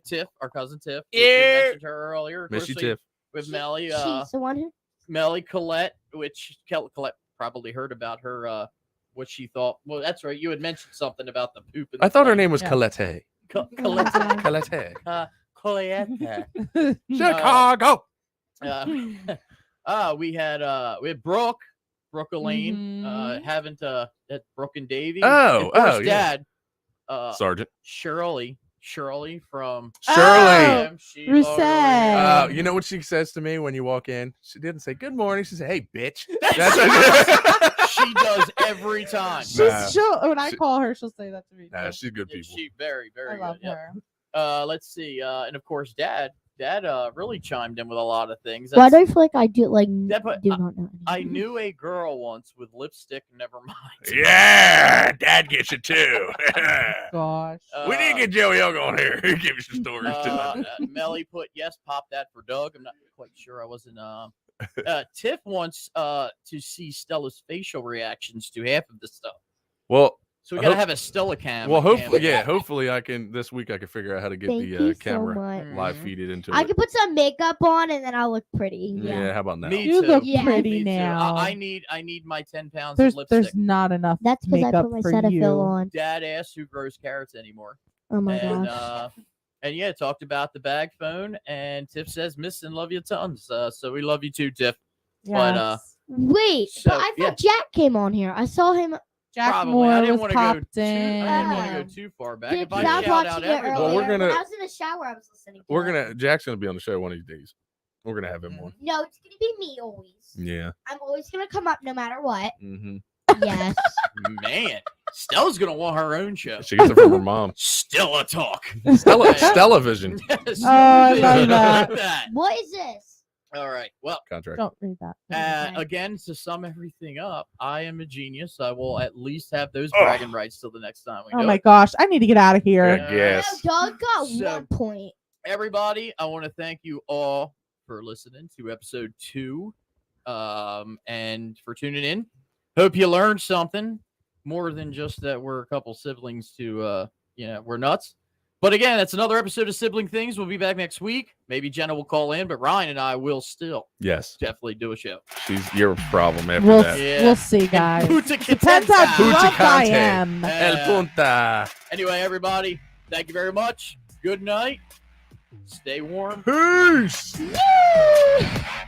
Tiff, our cousin Tiff. Yeah. We mentioned her earlier. Of Miss course, you, we- Tiff. With Melly. She's the one who Melly Colette, which Colette probably heard about her. What she thought. Well, that's right. You had mentioned something about the poop. I thought her name name was Yeah. Colette. Colette. Colette. Colette. Chicago. We had Brooke Elaine, Mhm. haven't at Brooke and Davy. Oh, and of course, oh, yeah. Dad, Sergeant. Shirley from Shirley. She Rousset. loves her, You know what she says to me when you walk in? She didn't say good morning. She said, "Hey, bitch." She does every time. Nah. When I call her, she'll say that to me. Nah, too. she's good Yeah, people. she very I love good. her. Yep. Let's see. And of course, Dad really chimed in with a lot of things. Why do I That's- feel like I do like That- but do not know? I anything? knew a girl once with lipstick. Never mind. Yeah, Dad gets you too. Gosh. We need to get Joey Young on here. He give you some stories too. Melly put yes, pop that for Doug. I'm not quite sure. I wasn't. Tiff wants to see Stella's facial reactions to half of the stuff. Well, So we I gotta hope- have a Stella cam. well, cam. hopefully, yeah, hopefully I can this week. I can figure out how to get Thank the you camera so much. live Mhm. feeded into I it. can put some makeup on and then I'll look pretty. Yeah, how about now? Me You too. look Yeah. pretty Me too. now. I need my 10 pounds there's of lipstick. there's not enough That's because I makeup put my for Cetaphil you. on. Dad asked who grows carrots anymore. Oh my and gosh. and yeah, talked about the bag phone. And Tiff says, "Miss and love you tons." So we love you too, Tiff. But Yes. Wait, so, but I yeah. thought Jack came on here. I saw him. Jack Probably. Moore I didn't was want to go popped too. I in. didn't want to Oh. go too far back. Dude, If 'cause I I was shout out watching it everybody, Well, we're earlier. gonna- When I was in the shower, I was listening. To We're it. gonna Jack's gonna be on the show one of these days. We're gonna have him on. No, it's gonna be me always. Yeah. I'm always gonna come up no matter what. Mm-hmm. Yes. man, Stella's gonna want her own show. She gets it from her mom. Stella talk. Stella Vision I love that. What is this? All right. Well, contract. Don't read that. again, to sum everything up, I am a genius. I will at least have those Oh. bragging rights till the next time we Oh do my it. gosh, I need to get out of here. Yeah, yes. No, Doug got So- 1 point. Everybody, I want to thank you all for listening to episode 2, and for tuning in. Hope you learned something more than just that we're a couple siblings to, we're nuts. But again, that's another episode of Sibling Things. We'll be back next week. Maybe Jenna will call in, but Ryan and I will still Yes. definitely do a show. She's your problem after We'll, that. Yeah. we'll see, guys. Puta Depends Catenta. how drunk I Cante. am. El Punta. Anyway, everybody, thank you very much. Good night. Stay warm. Peace. Woo!